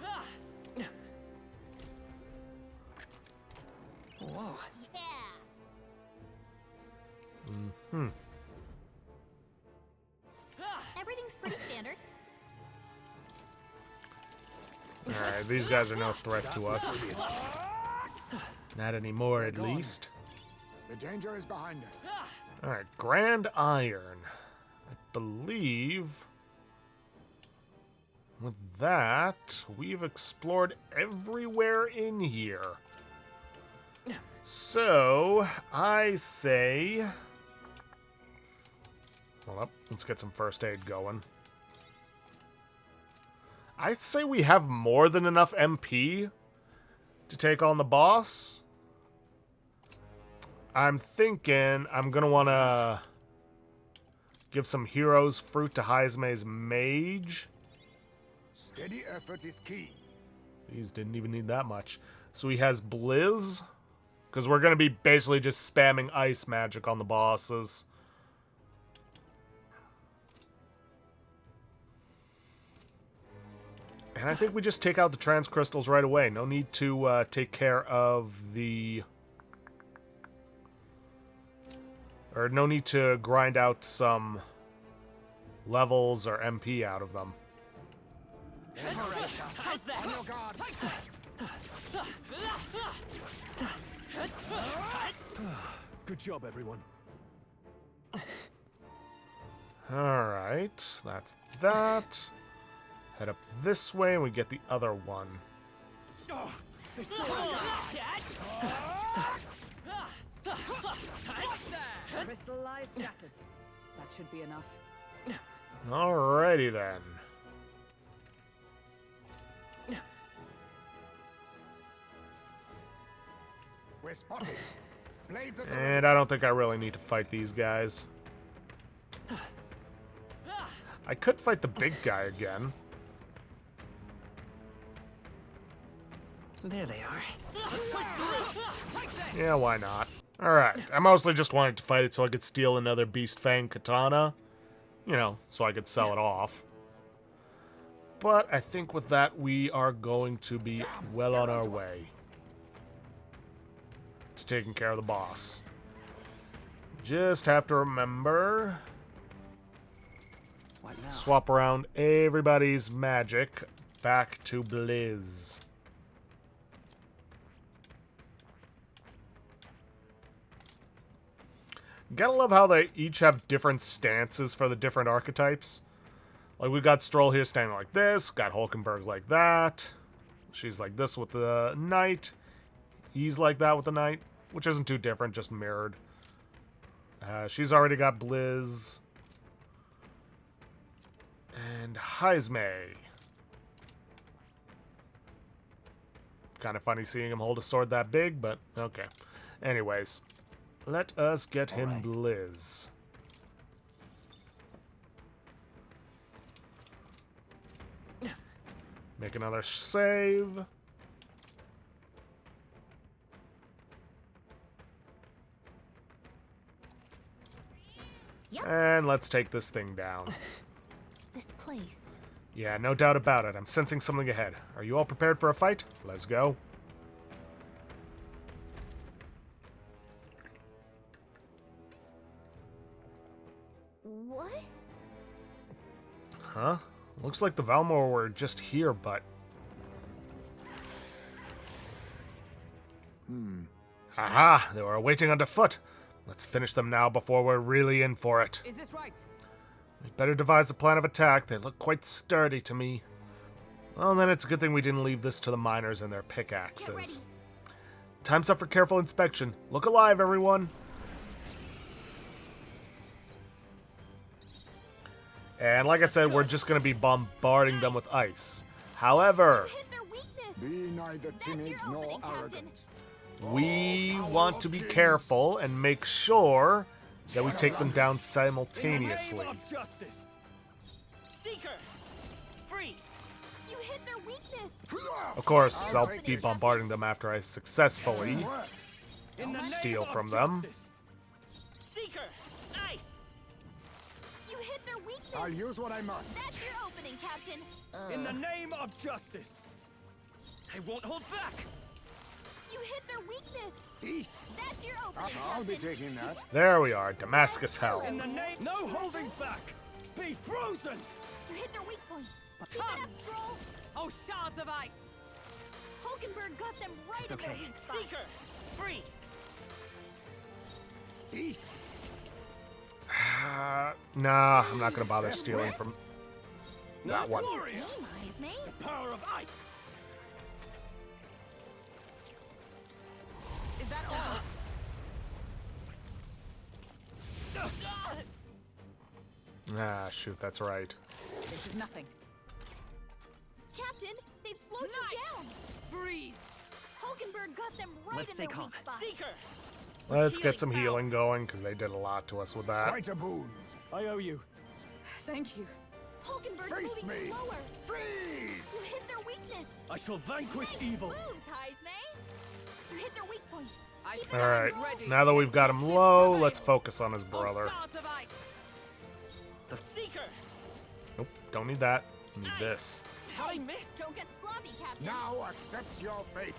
Whoa. Everything's pretty standard. Alright, these guys are no threat to us. Not anymore, at least. The danger is behind us. Alright, Grand Iron. I believe with that, we've explored everywhere in here. So, I say... Hold up, let's get some first aid going. I'd say we have more than enough MP to take on the boss. I'm thinking I'm going to want to give some Hero's Fruit to Haizme's Mage. Steady effort is key. These didn't even need that much. So he has Blizz, because we're going to be basically just spamming ice magic on the bosses. And I think we just take out the trans crystals right away. No need to take care of the... Or no need to grind out some levels or MP out of them. How's that? On your guard. Good job, everyone. Alright, that's that. Head up this way and we get the other one. Crystal eyes shattered. That should be enough. Alrighty then. We're spotted. Blades at the And I don't think I really need to fight these guys. I could fight the big guy again. There they are. Yeah, why not? Alright, I mostly just wanted to fight it so I could steal another Beast Fang katana. You know, so I could sell it off. But I think with that, we are going to be well on our way to taking care of the boss. Just have to remember... What now? Swap around everybody's magic back to Blizz. Gotta love how they each have different stances for the different archetypes. Like, we got Stroll here standing like this, got Hulkenberg like that. She's like this with the Knight. He's like that with the Knight, which isn't too different, just mirrored. She's already got Blizz. And Haizme. Kind of funny seeing him hold a sword that big, but okay. Anyways, let us get him Blizz. Make another save. Yep. And let's take this thing down. This place. Yeah, no doubt about it. I'm sensing something ahead. Are you all prepared for a fight? Let's go. What? Huh? Looks like the Valmor were just here, but... Aha! They were waiting underfoot. Let's finish them now before we're really in for it. Is this right? We'd better devise a plan of attack. They look quite sturdy to me. Well, then it's a good thing we didn't leave this to the miners and their pickaxes. Time's up for careful inspection. Look alive, everyone! And like I said, we're just going to be bombarding them with ice. However, Hit their weakness. Be neither That's timid your nor opening, Captain. arrogant. we want to be careful and make sure that we take them down simultaneously. In the name of justice. Seeker, freeze. You hit their weakness. Of course, I'll be bombarding them after I successfully In the steal name from of them. justice. Seeker, ice. You hit their weakness. I'll use what I must. That's your opening, Captain. In the name of justice. I won't hold back. You hit their weakness. That's your opening, I'll be Captain. taking that. There we are, Damascus Hell. In the name, no holding back. Be frozen. You hit their weak point. Keep it up, Stroll. Oh, shards of ice! Hulkenberg got them right in their weak spot. Seeker, freeze. Nah, I'm not gonna bother stealing from that one. Gloria. Aim, Heisme. Power of ice. Is that all? Ah, shoot, that's right. This is nothing. Captain, they've slowed you down. Freeze! Hulkenberg got them right Let's in stay their calm. weak spot. Seeker. Let's get some healing going, because they did a lot to us with that. Quite a boon. I owe you. Thank you. Hulkenberg's Face moving me. slower. Freeze! You hit their weakness. I shall vanquish evil. Moves, Heisme. You hit their weak point. I Keep it stand up, Alright, Stroll. ready. now that we've got him low, let's focus on his brother. Oh, shards of ice! The Seeker. Nope, don't need that. Need this. How I missed. Don't get sloppy, Captain. Now accept your fate.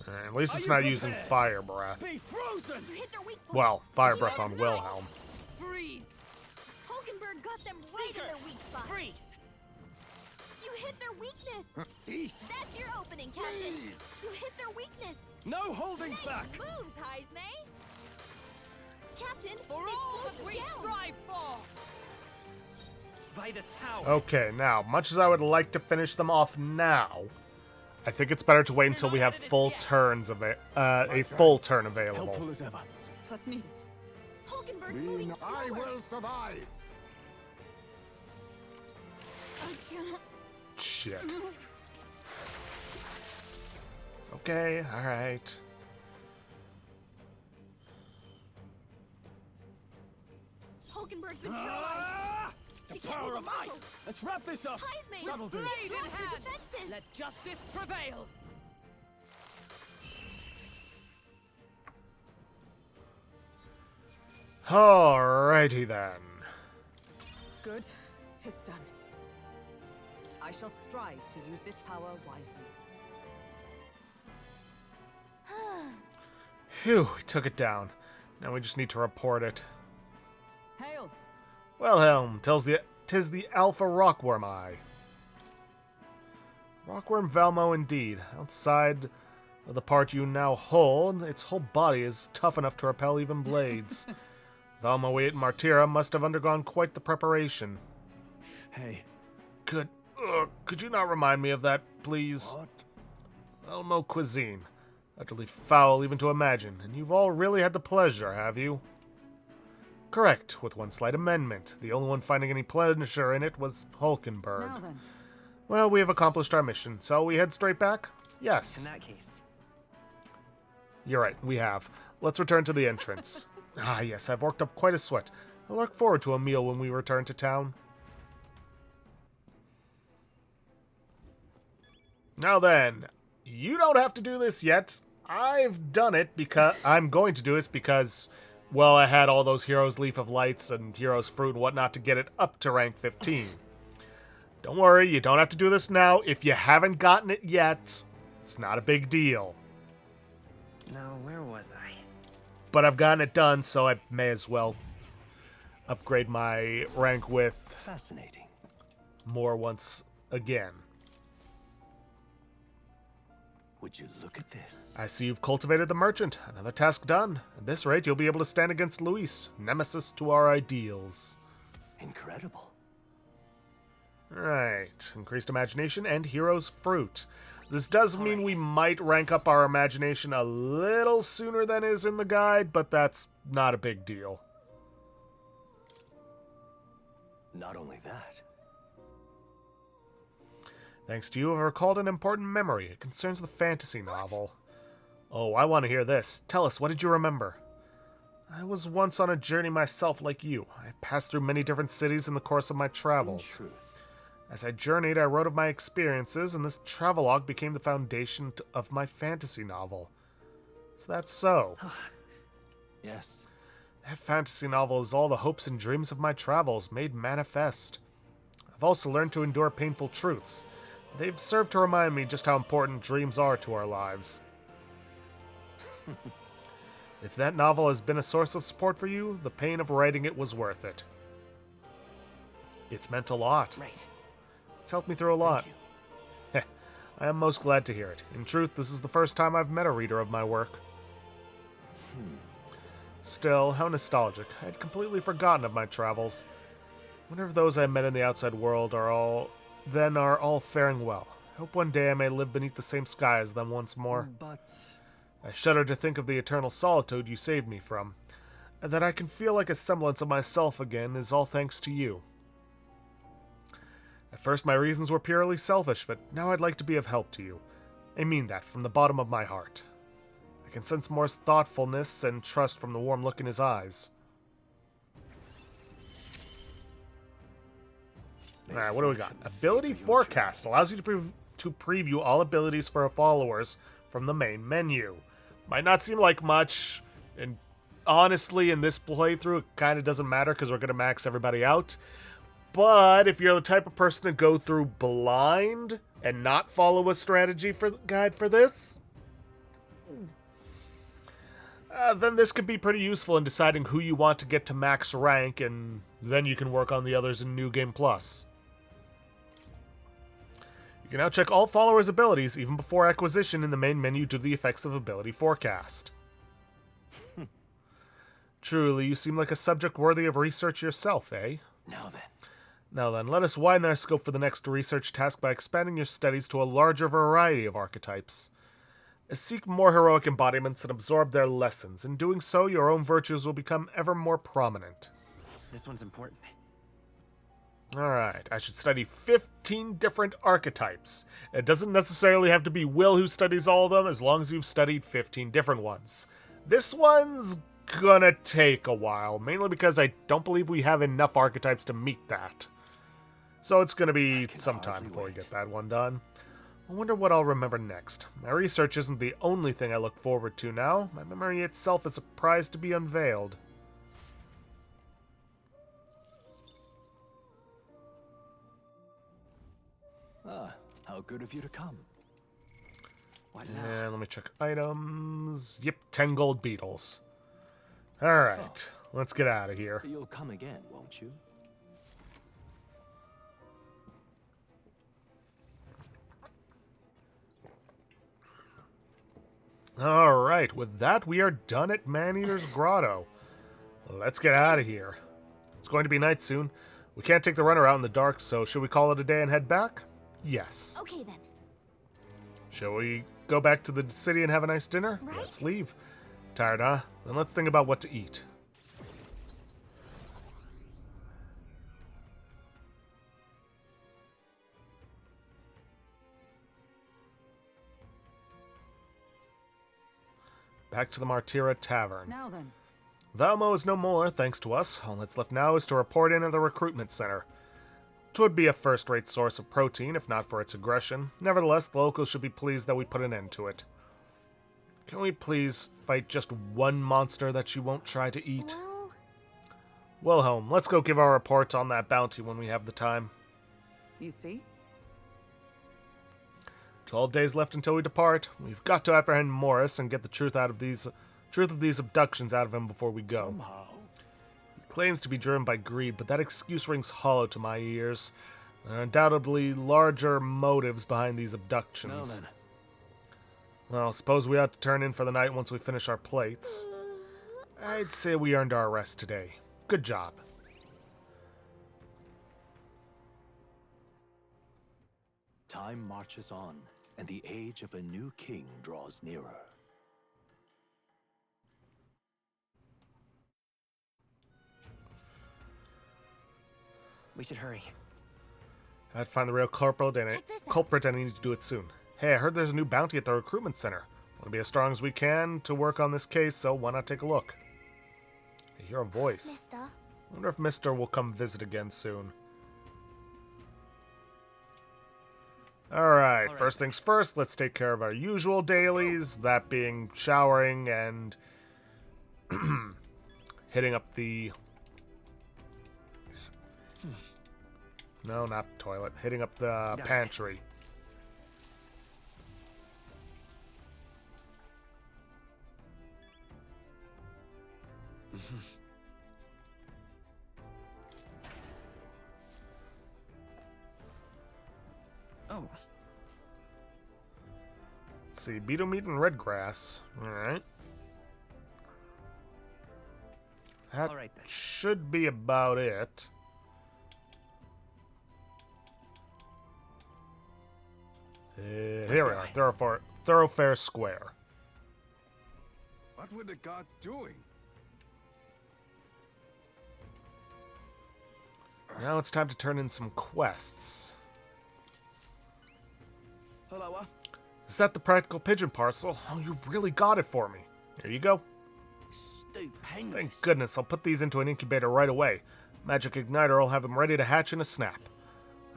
Alright, at least Are it's you not using prepared? fire breath. Be frozen. You hit their weak point. Well, fire breath on Wilhelm. Freeze! Hulkenberg got them right Seeker. in their weak spot. Freeze. You hit their weakness. That's your opening, Captain. You hit their weakness. No holding Nice back. moves, Heisme. Captain, For they all slowed that you we down. strive for! By this power. Okay, now, much as I would like to finish them off now, I think it's better to wait until we have full turns of it, a full turn available. Helpful as ever. Twas needed. Hulkenberg's Lean, moving I slower. will survive. I cannot Shit. move. Okay, alright. Hulkenberg's been paralyzed. Ah! She The can't power move of the ice. muscles. Let's wrap this up. Heisme, That'll do. Blade in drop your hand. defenses. Let justice prevail! Alrighty then. Good. 'Tis done. I shall strive to use this power wisely. Phew, we took it down. Now we just need to report it. Hail! Wilhelm, tis the Alpha Rockworm Eye. Rockworm Valmo indeed. Outside of the part you now hold, its whole body is tough enough to repel even blades. Valmo 8 Martyra must have undergone quite the preparation. Hey. Could you not remind me of that, please? What? Elmo cuisine. Utterly foul even to imagine, and you've all really had the pleasure, have you? Correct, with one slight amendment. The only one finding any pleasure in it was Hulkenberg. Now then. Well, we have accomplished our mission, so we head straight back? Yes. In that case. You're right, we have. Let's return to the entrance. Ah, yes, I've worked up quite a sweat. I look forward to a meal when we return to town. Now then, you don't have to do this yet. I've done it because I'm going to do this because, well, I had all those Heroes Leaf of Lights and Heroes Fruit and whatnot to get it up to rank 15. Don't worry, you don't have to do this now. If you haven't gotten it yet, it's not a big deal. Now, where was I? But I've gotten it done, so I may as well upgrade my rank with Fascinating. more once again. Would you look at this? I see you've cultivated the merchant. Another task done. At this rate, you'll be able to stand against Luis, nemesis to our ideals. Incredible. Right. Increased imagination and hero's fruit. This does mean we might rank up our imagination a little sooner than is in the guide, but that's not a big deal. Not only that, Thanks to you, I've recalled an important memory. It concerns the fantasy novel. Oh, I want to hear this. Tell us, what did you remember? I was once on a journey myself like you. I passed through many different cities in the course of my in travels. truth, As I journeyed, I wrote of my experiences, and this travelogue became the foundation of my fantasy novel. Is that so? yes. That fantasy novel is all the hopes and dreams of my travels made manifest. I've also learned to endure painful truths. They've served to remind me just how important dreams are to our lives. If that novel has been a source of support for you, the pain of writing it was worth it. It's meant a lot. Right. It's helped me through a lot. I am most glad to hear it. In truth, this is the first time I've met a reader of my work. Still, how nostalgic. I had completely forgotten of my travels. Wonder if those I met in the outside world are all faring well. I hope one day I may live beneath the same sky as them once more. But I shudder to think of the eternal solitude you saved me from, and that I can feel like a semblance of myself again is all thanks to you. At first my reasons were purely selfish, but now I'd like to be of help to you. I mean that from the bottom of my heart. I can sense more thoughtfulness and trust from the warm look in his eyes. Alright, what do we got? Ability Forecast allows you to preview all abilities for followers from the main menu. Might not seem like much, and honestly, in this playthrough, it kind of doesn't matter because we're going to max everybody out. But if you're the type of person to go through blind and not follow a strategy guide for this, then this could be pretty useful in deciding who you want to get to max rank, and then you can work on the others in New Game Plus. You can now check all followers' abilities even before acquisition in the main menu due to the effects of Ability Forecast. Truly, you seem like a subject worthy of research yourself, eh? Now then, let us widen our scope for the next research task by expanding your studies to a larger variety of archetypes. Seek more heroic embodiments and absorb their lessons. In doing so, your own virtues will become ever more prominent. This one's important. Alright, I should study 15 different archetypes. It doesn't necessarily have to be Will who studies all of them, as long as you've studied 15 different ones. This one's gonna take a while, mainly because I don't believe we have enough archetypes to meet that. So it's gonna be some time before we get that one done. I wonder what I'll remember next. My research isn't the only thing I look forward to now. My memory itself is a prize to be unveiled. How good of you to come. And let me check items. Yep, 10 gold beetles. Alright, let's get out of here. You'll come again, won't you? Alright, with that, we are done at Maneater's Grotto. Let's get out of here. It's going to be night soon. We can't take the runner out in the dark, so should we call it a day and head back? Yes. Okay then. Shall we go back to the city and have a nice dinner? Right. Let's leave. Tired, huh? Then let's think about what to eat. Back to the Martira Tavern. Now then. Valmo is no more, thanks to us. All that's left now is to report in at the recruitment center. It would be a first-rate source of protein, if not for its aggression. Nevertheless, the locals should be pleased that we put an end to it. Can we please fight just one monster that you won't try to eat? Well, Wilhelm, let's go give our report on that bounty when we have the time. You see? 12 days left until we depart. We've got to apprehend Morris and get the truth of these abductions out of him before we go. Somehow, He claims to be driven by greed, but that excuse rings hollow to my ears. There are undoubtedly larger motives behind these abductions. then. Well, suppose we ought to turn in for the night once we finish our plates. I'd say we earned our rest today. Good job. Time marches on, and the age of a new king draws nearer. We should hurry. I had to find the real culprit Check this out. and I need to do it soon. Hey, I heard there's a new bounty at the recruitment center. Want to be as strong as we can to work on this case, so why not take a look? I hear a voice. Mister. I wonder if Mister will come visit again soon. Alright, first things first, let's take care of our usual dailies, that being showering and hitting up the... No, not the toilet. Hitting up the pantry. Oh. Let's see, beetle meat and red grass. Alright. That Alright then. should be about it. Here we are, Thoroughfare Square. What were the gods doing? Now it's time to turn in some quests. Hello. Is that the practical pigeon parcel? Oh, you really got it for me. Here you go. Stupendous. Thank goodness, I'll put these into an incubator right away. Magic Igniter will have them ready to hatch in a snap.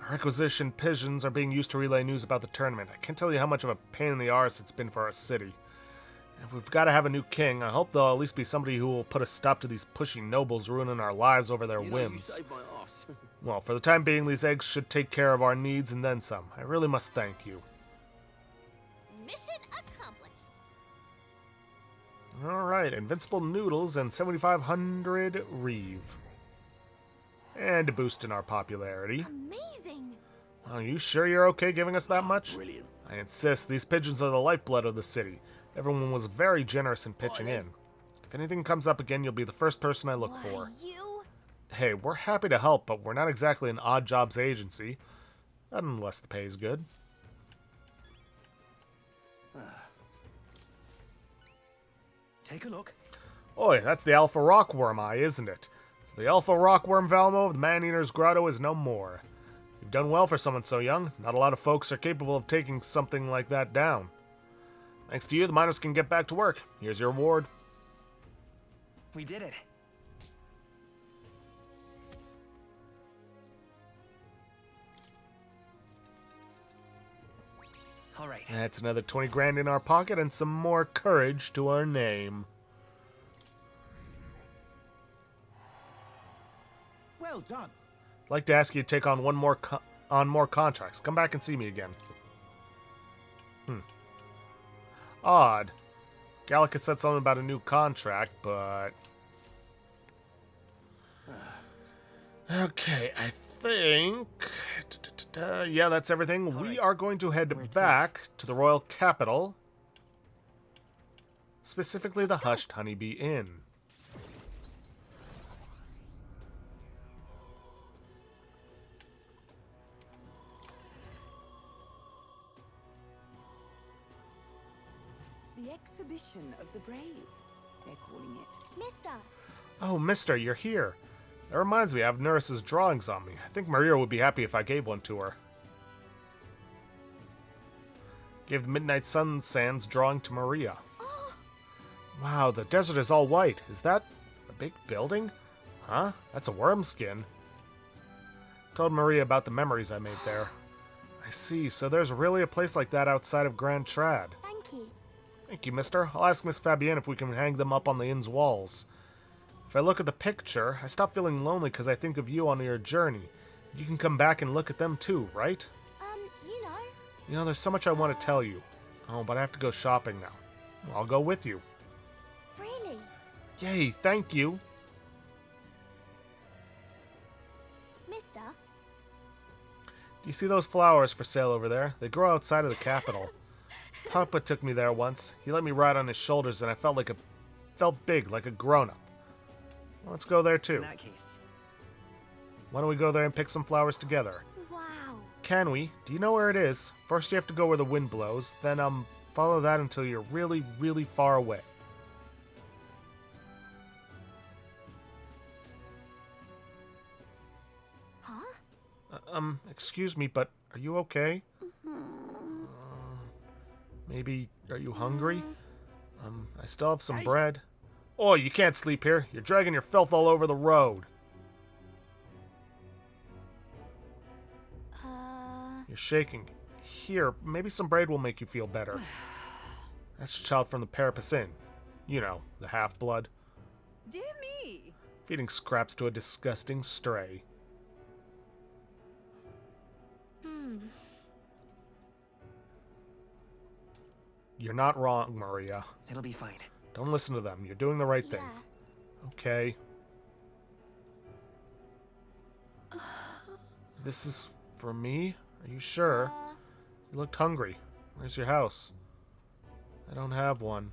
Our requisitioned pigeons are being used to relay news about the tournament. I can't tell you how much of a pain in the arse it's been for our city. If we've got to have a new king, I hope there'll at least be somebody who will put a stop to these pushy nobles ruining our lives over their whims. You saved my ass. Well, for the time being, these eggs should take care of our needs and then some. I really must thank you. Mission accomplished. Alright, Invincible Noodles and 7,500 Reeve. And a boost in our popularity. Amazing. Are you sure you're okay giving us that much? Brilliant. I insist, these pigeons are the lifeblood of the city. Everyone was very generous in pitching in. If anything comes up again, you'll be the first person I look for. You? Hey, we're happy to help, but we're not exactly an odd jobs agency. Unless the pay is good. Take a look. Oi, that's the Alpha Rockworm Eye, isn't it? So the Alpha Rockworm Valmo of the Man-Eater's Grotto is no more. You've done well for someone so young. Not a lot of folks are capable of taking something like that down. Thanks to you, the miners can get back to work. Here's your reward. We did it. All right. That's another 20 grand in our pocket and some more courage to our name. Well done. I'd like to ask you to take on more contracts. Come back and see me again. Odd. Gallic said something about a new contract, but... Okay, I think... Yeah, that's everything. We are going to head back to the royal capital. Specifically the Hushed Honeybee Inn. The exhibition of the brave, they're calling it. Mister. Oh, mister, you're here. That reminds me, I have Nurse's drawings on me. I think Maria would be happy if I gave one to her. Gave the Midnight Sun Sands drawing to Maria. Wow, the desert is all white. Is that a big building? Huh? That's a worm skin. Told Maria about the memories I made there. I see, so there's really a place like that outside of Grand Trad. Thank you. Thank you, mister. I'll ask Miss Fabienne if we can hang them up on the inn's walls. If I look at the picture, I stop feeling lonely because I think of you on your journey. You can come back and look at them too, right? You know. You know, there's so much I want to tell you. Oh, but I have to go shopping now. Well, I'll go with you. Really? Yay, thank you. Mister? Do you see those flowers for sale over there? They grow outside of the capital. Papa took me there once. He let me ride on his shoulders and I felt big, like a grown-up. Well, let's go there too. In that case. Why don't we go there and pick some flowers together? Wow. Can we? Do you know where it is? First you have to go where the wind blows, then follow that until you're really, really far away. Huh? Excuse me, but are you okay? Maybe, are you hungry? I still have some bread. Oh, you can't sleep here. You're dragging your filth all over the road. You're shaking. Here, maybe some bread will make you feel better. That's the child from the Parapus Inn. You know, the half-blood. Dear me, Feeding scraps to a disgusting stray. You're not wrong, Maria. It'll be fine. Don't listen to them. You're doing the right thing. Yeah. Okay. This is for me? Are you sure? You looked hungry. Where's your house? I don't have one.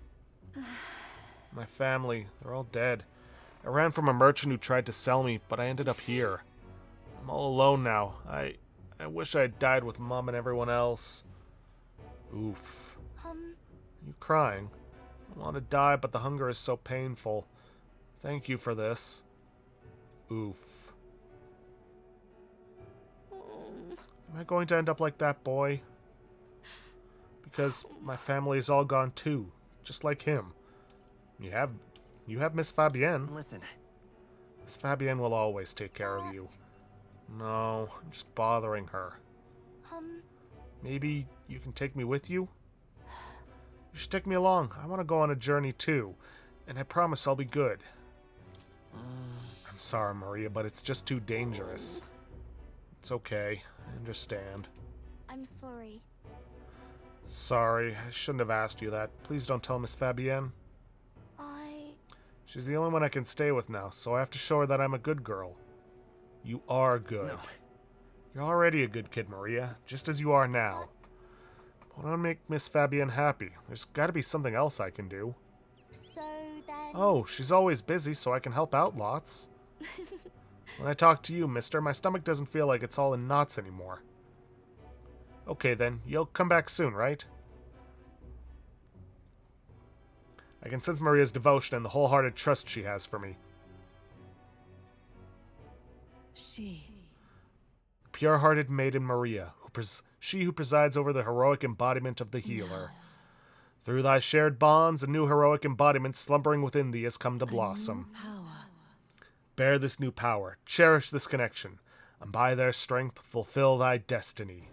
My family, they're all dead. I ran from a merchant who tried to sell me, but I ended up here. I'm all alone now. I wish I had died with Mom and everyone else. Oof. Are you crying? I want to die, but the hunger is so painful. Thank you for this. Oof. Am I going to end up like that boy? Because my family is all gone too, just like him. You have Miss Fabienne. Listen. Miss Fabienne will always take care of you. No, I'm just bothering her. Maybe you can take me with you? You should take me along. I want to go on a journey too, and I promise I'll be good. I'm sorry, Maria, but it's just too dangerous. It's okay. I understand. I'm sorry. Sorry, I shouldn't have asked you that. Please don't tell Miss Fabienne. She's the only one I can stay with now, so I have to show her that I'm a good girl. You are good. No. You're already a good kid, Maria, just as you are now. But I want to make Miss Fabienne happy. There's got to be something else I can do. So then... Oh, she's always busy, so I can help out lots. When I talk to you, mister, my stomach doesn't feel like it's all in knots anymore. Okay then, you'll come back soon, right? I can sense Maria's devotion and the wholehearted trust she has for me. She... Pure-hearted maiden Maria, she who presides over the heroic embodiment of the healer. Through thy shared bonds, a new heroic embodiment slumbering within thee has come to blossom. Bear this new power, cherish this connection, and by their strength fulfill thy destiny.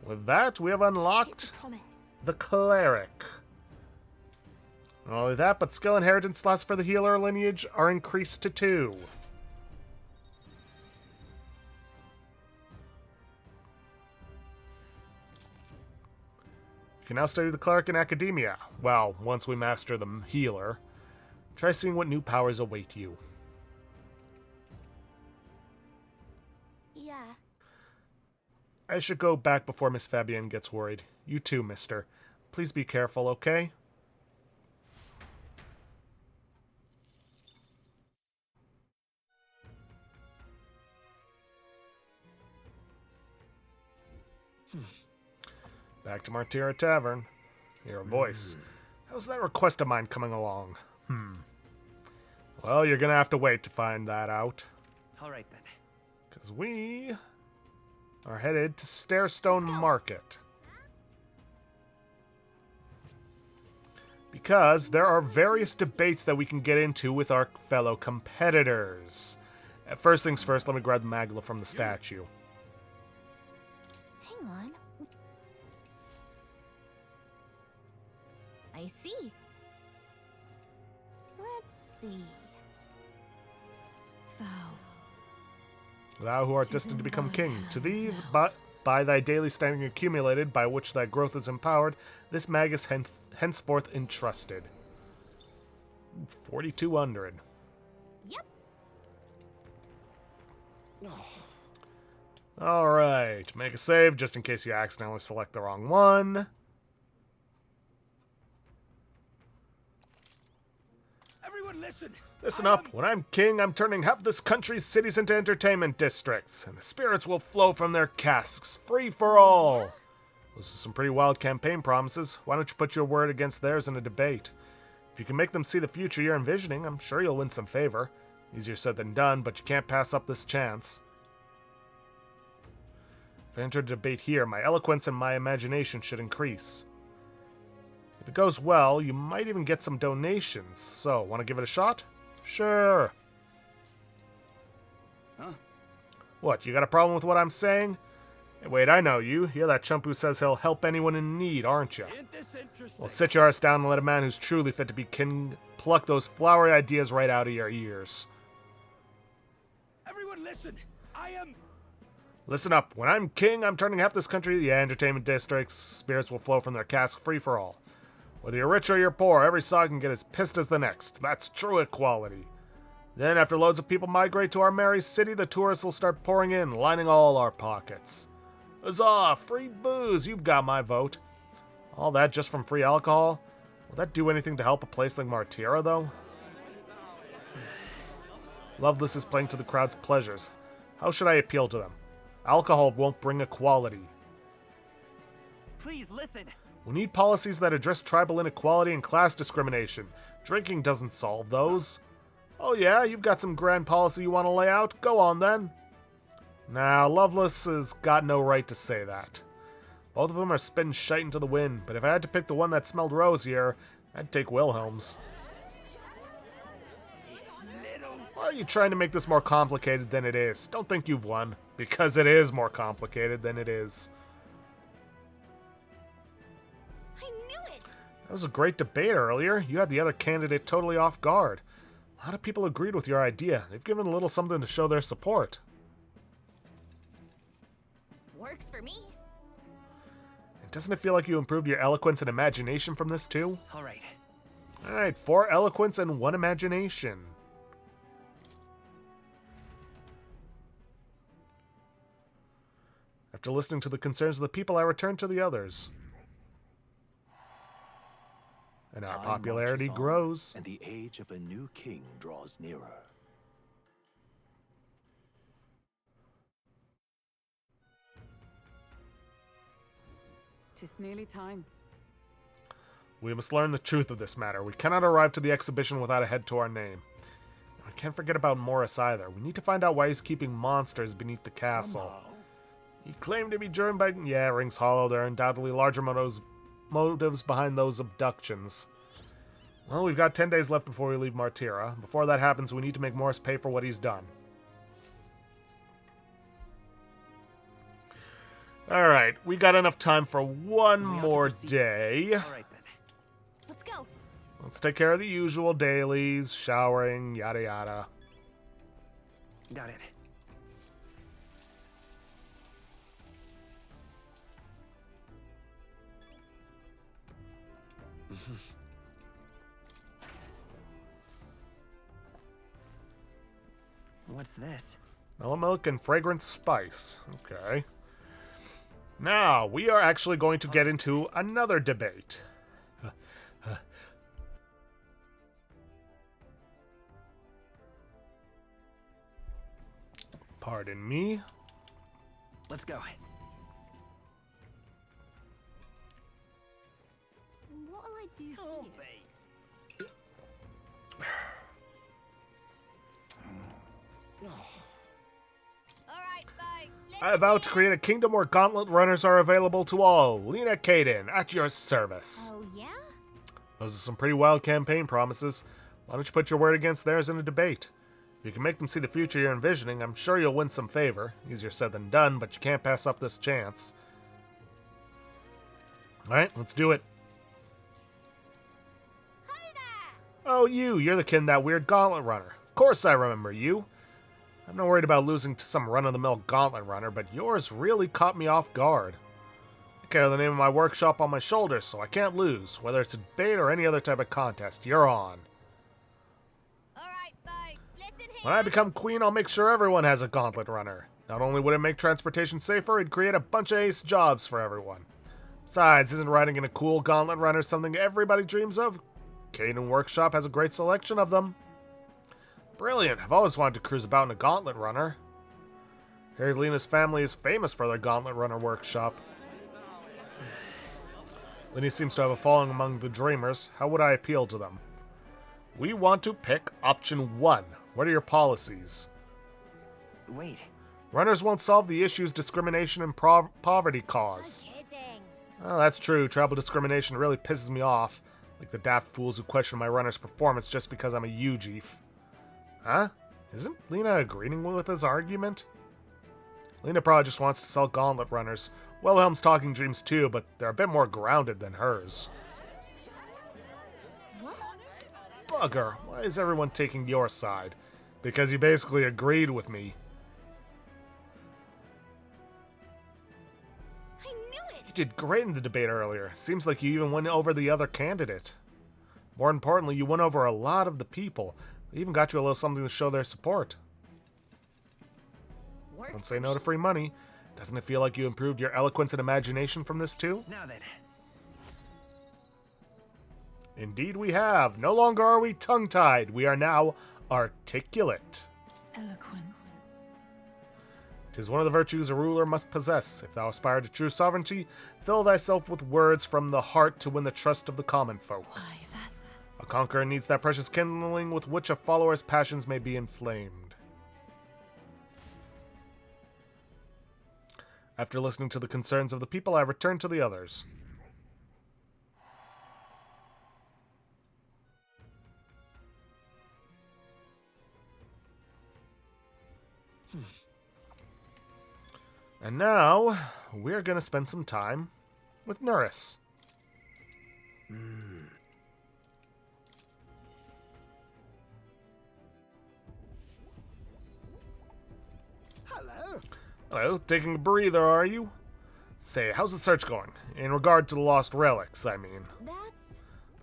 With that, we have unlocked the Cleric. Not only that, but skill inheritance slots for the healer lineage are increased to 2. You can now study the Cleric in Academia. Well, once we master the healer. Try seeing what new powers await you. Yeah. I should go back before Miss Fabienne gets worried. You too, mister. Please be careful, okay? Back to Martira Tavern. Hear a voice. How's that request of mine coming along? Well, you're gonna have to wait to find that out. Alright then. Because we are headed to Stairstone Market. Because there are various debates that we can get into with our fellow competitors. First things first, let me grab the Magla from the statue. Hang on. I see. Let's see. Thou who art destined to become king, to thee, but by thy daily standing accumulated, by which thy growth is empowered, this mag is henceforth entrusted. 4,200. Yep. Alright, make a save just in case you accidentally select the wrong one. Everyone listen! Listen up, when I'm king, I'm turning half this country's cities into entertainment districts, and the spirits will flow from their casks, free for all. Those are some pretty wild campaign promises. Why don't you put your word against theirs in a debate? If you can make them see the future you're envisioning, I'm sure you'll win some favor. Easier said than done, but you can't pass up this chance. If I enter a debate here, my eloquence and my imagination should increase. If it goes well, you might even get some donations. So, want to give it a shot? Sure. Huh? What, you got a problem with what I'm saying? Hey, wait, I know you. You're that chump who says he'll help anyone in need, aren't you? Ain't this interesting? Well, sit your ass down and let a man who's truly fit to be king pluck those flowery ideas right out of your ears. Everyone listen! I am... Listen up. When I'm king, I'm turning half this country into entertainment districts. Spirits will flow from their casks free for all. Whether you're rich or you're poor, every side can get as pissed as the next. That's true equality. Then, after loads of people migrate to our merry city, the tourists will start pouring in, lining all our pockets. Huzzah! Free booze! You've got my vote. All that just from free alcohol? Will that do anything to help a place like Martira, though? Loveless is playing to the crowd's pleasures. How should I appeal to them? Alcohol won't bring equality. Please listen! We need policies that address tribal inequality and class discrimination. Drinking doesn't solve those. Oh yeah, you've got some grand policy you want to lay out? Go on then. Nah, Loveless has got no right to say that. Both of them are spitting shite into the wind, but if I had to pick the one that smelled rosier, I'd take Wilhelm's. Why are you trying to make this more complicated than it is? Don't think you've won, because it is more complicated than it is. I knew it! That was a great debate earlier. You had the other candidate totally off guard. A lot of people agreed with your idea. They've given a little something to show their support. Works for me. And doesn't it feel like you improved your eloquence and imagination from this too? Alright. Alright, 4 eloquence and 1 imagination. After listening to the concerns of the people, I returned to the others. And our Time popularity marches on, grows. and the age of a new king draws nearer. Tis nearly time. We must learn the truth of this matter. We cannot arrive to the exhibition without a head to our name. I can't forget about Morris either. We need to find out why he's keeping monsters beneath the castle. Somehow, He claimed to be driven by... Yeah, rings hollow. There are undoubtedly larger motives behind those abductions. Well, we've got 10 days left before we leave Martira. Before that happens, we need to make Morris pay for what he's done. Alright, we got enough time for one more day. Alright then. Let's go. Let's take care of the usual dailies, showering, yada yada. Got it. What's this? Mellow milk and fragrant spice. Okay. Now, we are actually going to get into another debate. Pardon me. Let's go. What'll I do here? I vow to create a kingdom where gauntlet runners are available to all. Lena Kaden, at your service. Oh, yeah? Those are some pretty wild campaign promises. Why don't you put your word against theirs in a debate? If you can make them see the future you're envisioning, I'm sure you'll win some favor. Easier said than done, but you can't pass up this chance. Alright, let's do it. Oh, you're the kid in that weird gauntlet runner. Of course I remember you. I'm not worried about losing to some run-of-the-mill gauntlet runner, but yours really caught me off guard. I carry the name of my workshop on my shoulders, so I can't lose. Whether it's a debate or any other type of contest, you're on. Alright, folks, listen here. When I become queen, I'll make sure everyone has a gauntlet runner. Not only would it make transportation safer, it'd create a bunch of ace jobs for everyone. Besides, isn't riding in a cool gauntlet runner something everybody dreams of? Kaden Workshop has a great selection of them. Brilliant. I've always wanted to cruise about in a gauntlet runner. Harry Lena's family is famous for their gauntlet runner workshop. Lenny seems to have a following among the dreamers. How would I appeal to them? We want to pick option 1. What are your policies? Wait. Runners won't solve the issues discrimination and poverty cause. Kidding. Oh, that's true. Tribal discrimination really pisses me off. Like the daft fools who question my runner's performance just because I'm a Ujief. Huh? Isn't Lena agreeing with his argument? Lena probably just wants to sell gauntlet runners. Wilhelm's talking dreams too, but they're a bit more grounded than hers. Bugger, why is everyone taking your side? Because you basically agreed with me. I knew it! You did great in the debate earlier. Seems like you even went over the other candidate. More importantly, you won over a lot of the people. They even got you a little something to show their support. Don't say no to free money. Doesn't it feel like you improved your eloquence and imagination from this too? Now then. Indeed we have. No longer are we tongue-tied. We are now articulate. Eloquence. 'Tis one of the virtues a ruler must possess. If thou aspire to true sovereignty, fill thyself with words from the heart to win the trust of the common folk. Why, that's... A conqueror needs that precious kindling with which a follower's passions may be inflamed. After listening to the concerns of the people, I return to the others. And now, we're going to spend some time with Nuris. Hello. Hello, taking a breather, are you? Say, how's the search going? In regard to the lost relics, I mean. That's...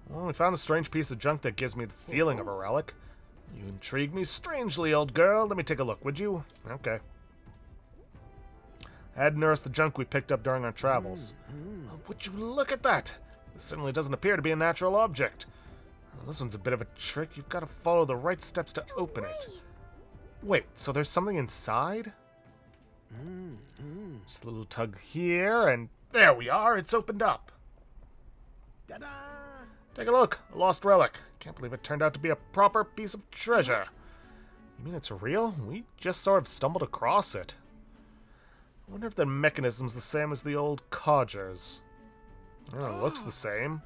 Well, we found a strange piece of junk that gives me the feeling of a relic. You intrigue me strangely, old girl. Let me take a look, would you? Okay. I had nursed the junk we picked up during our travels. Would you look at that? This certainly doesn't appear to be a natural object. Well, this one's a bit of a trick. You've got to follow the right steps to open it. Wait, so there's something inside? Just a little tug here, and there we are. It's opened up. Ta-da! Take a look. A lost relic. Can't believe it turned out to be a proper piece of treasure. You mean it's real? We just sort of stumbled across it. I wonder if the mechanism's the same as the old codgers. Oh, it looks the same.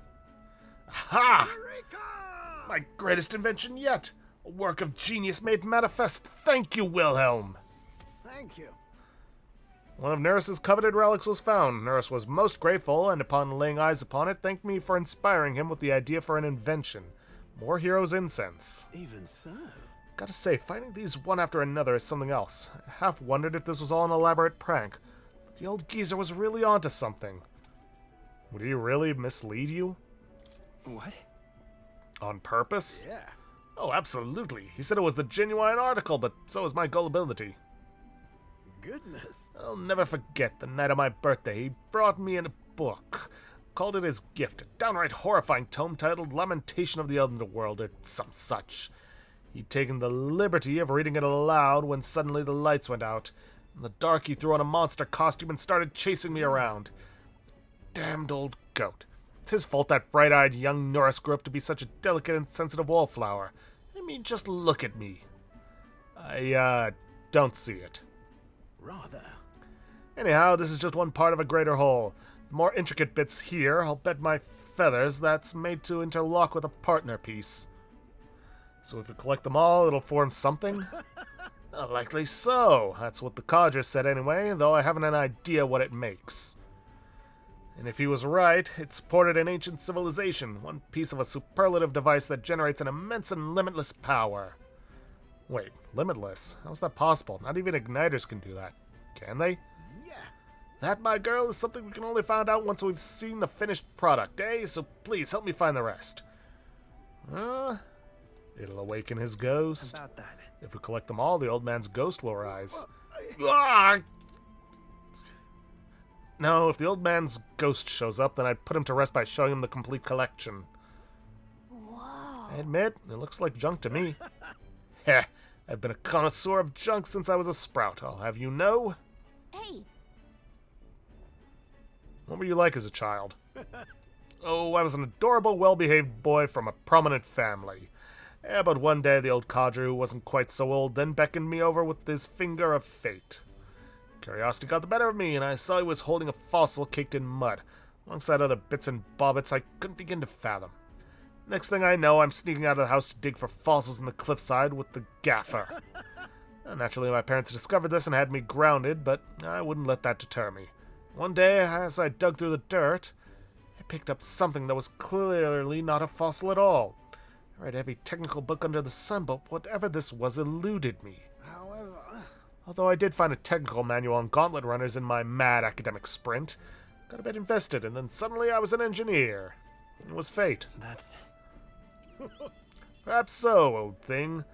Aha! Eureka! My greatest invention yet! A work of genius made manifest. Thank you, Wilhelm! Thank you. One of Neris's coveted relics was found. Neris was most grateful, and upon laying eyes upon it, thanked me for inspiring him with the idea for an invention. More heroes' incense. Even so. Gotta say, finding these one after another is something else. I half wondered if this was all an elaborate prank. But the old geezer was really onto something. Would he really mislead you? What? On purpose? Yeah. Oh, absolutely. He said it was the genuine article, but so is my gullibility. Goodness. I'll never forget the night of my birthday. He brought me in a book. Called it his gift. A downright horrifying tome titled Lamentation of the Underworld, or some such. He'd taken the liberty of reading it aloud when suddenly the lights went out. In the dark, he threw on a monster costume and started chasing me around. Damned old goat. It's his fault that bright-eyed young Norris grew up to be such a delicate and sensitive wallflower. I mean, just look at me. I, don't see it. Rather. Anyhow, this is just one part of a greater whole. The more intricate bits here, I'll bet my feathers, that's made to interlock with a partner piece. So if we collect them all, it'll form something? Likely so. That's what the codger said anyway, though I haven't an idea what it makes. And if he was right, it supported an ancient civilization, one piece of a superlative device that generates an immense and limitless power. Wait, limitless? How's that possible? Not even igniters can do that. Can they? Yeah. That, my girl, is something we can only find out once we've seen the finished product, eh? So please, help me find the rest. It'll awaken his ghost. About that. If we collect them all, the old man's ghost will rise. Ah! No, if the old man's ghost shows up, then I'd put him to rest by showing him the complete collection. Whoa. I admit, it looks like junk to me. Heh, I've been a connoisseur of junk since I was a sprout, I'll have you know. Hey, What were you like as a child? Oh, I was an adorable, well-behaved boy from a prominent family. But one day the old codger, who wasn't quite so old, then beckoned me over with his finger of fate. Curiosity got the better of me, and I saw he was holding a fossil caked in mud, alongside other bits and bobbits I couldn't begin to fathom. Next thing I know, I'm sneaking out of the house to dig for fossils in the cliffside with the gaffer. Naturally, my parents discovered this and had me grounded, but I wouldn't let that deter me. One day, as I dug through the dirt, I picked up something that was clearly not a fossil at all. I read every technical book under the sun, but whatever this was eluded me. However, Although I did find a technical manual on gauntlet runners in my mad academic sprint, got a bit invested, and then suddenly I was an engineer. It was fate. That's... Perhaps so, old thing.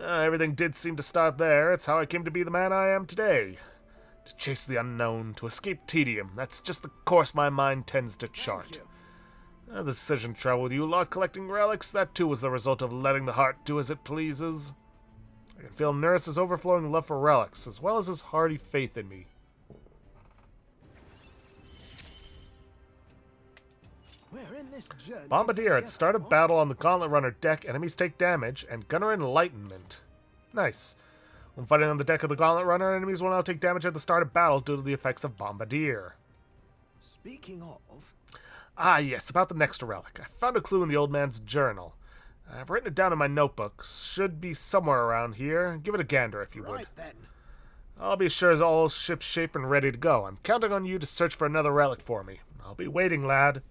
Everything did seem to start there. It's how I came to be the man I am today. To chase the unknown, to escape tedium. That's just the course my mind tends to chart. The decision to travel with you lot collecting relics, that too was the result of letting the heart do as it pleases. I can feel Nurse's overflowing love for relics, as well as his hearty faith in me. we're in this journey. Bombardier. At the together, start of what? battle on the Gauntlet Runner deck, enemies take damage, and Gunner Enlightenment. Nice. When fighting on the deck of the Gauntlet Runner, enemies will now take damage at the start of battle due to the effects of Bombardier. Speaking of, Ah, yes, about the next relic. I found a clue in the old man's journal. I've written it down in my notebook. Should be somewhere around here. Give it a gander if you would. right then. I'll be sure as all ship's shape and ready to go. I'm counting on you to search for another relic for me. I'll be waiting, lad.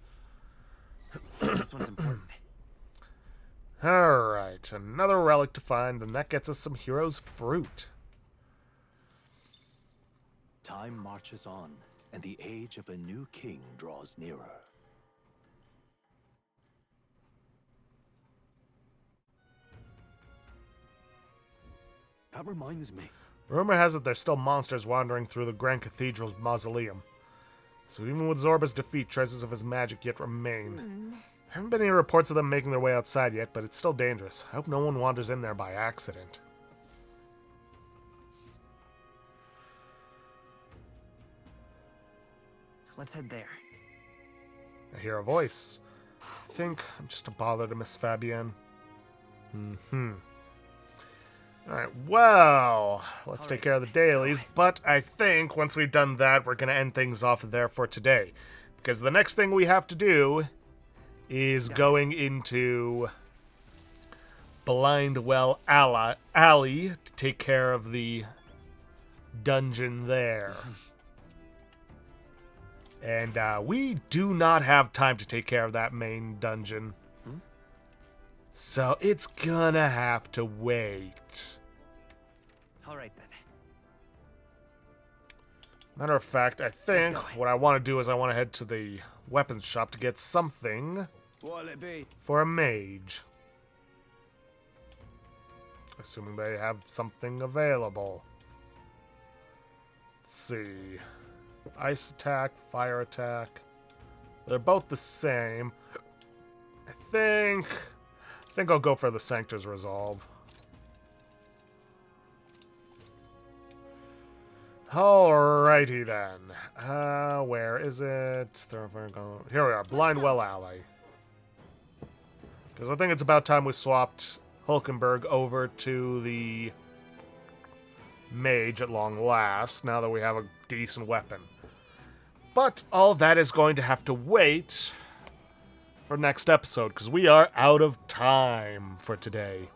This one's important. Alright, another relic to find, and that gets us some hero's fruit. Time marches on, and the age of a new king draws nearer. That reminds me. Rumor has it there's still monsters wandering through the Grand Cathedral's mausoleum. So even with Zorba's defeat, traces of his magic yet remain. Haven't been any reports of them making their way outside yet, but it's still dangerous. I hope no one wanders in there by accident. Let's head there. I hear a voice. I think I'm just a bother to Miss Fabienne. Alright, well, let's take care of the dailies, but I think once we've done that, we're going to end things off there for today. Because the next thing we have to do is going into Blindwell Alley to take care of the dungeon there. And we do not have time to take care of that main dungeon. So it's gonna have to wait. All right then. Matter of fact, I think what I want to do is I want to head to the weapons shop to get something What'll it be? for a mage. Assuming they have something available. Let's see. Ice attack, fire attack. They're both the same. I think I'll go for the Sanctor's Resolve. Alrighty then. Where is it? Here we are, Blindwell Alley. Because I think it's about time we swapped Hulkenberg over to the mage at long last, now that we have a decent weapon. But all that is going to have to wait for next episode, because we are out of time for today.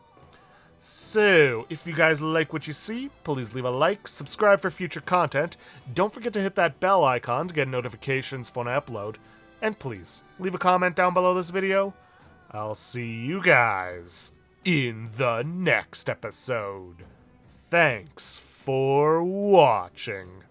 So, if you guys like what you see, please leave a like, subscribe for future content, don't forget to hit that bell icon to get notifications when I upload, and please, leave a comment down below this video. I'll see you guys in the next episode. Thanks for watching.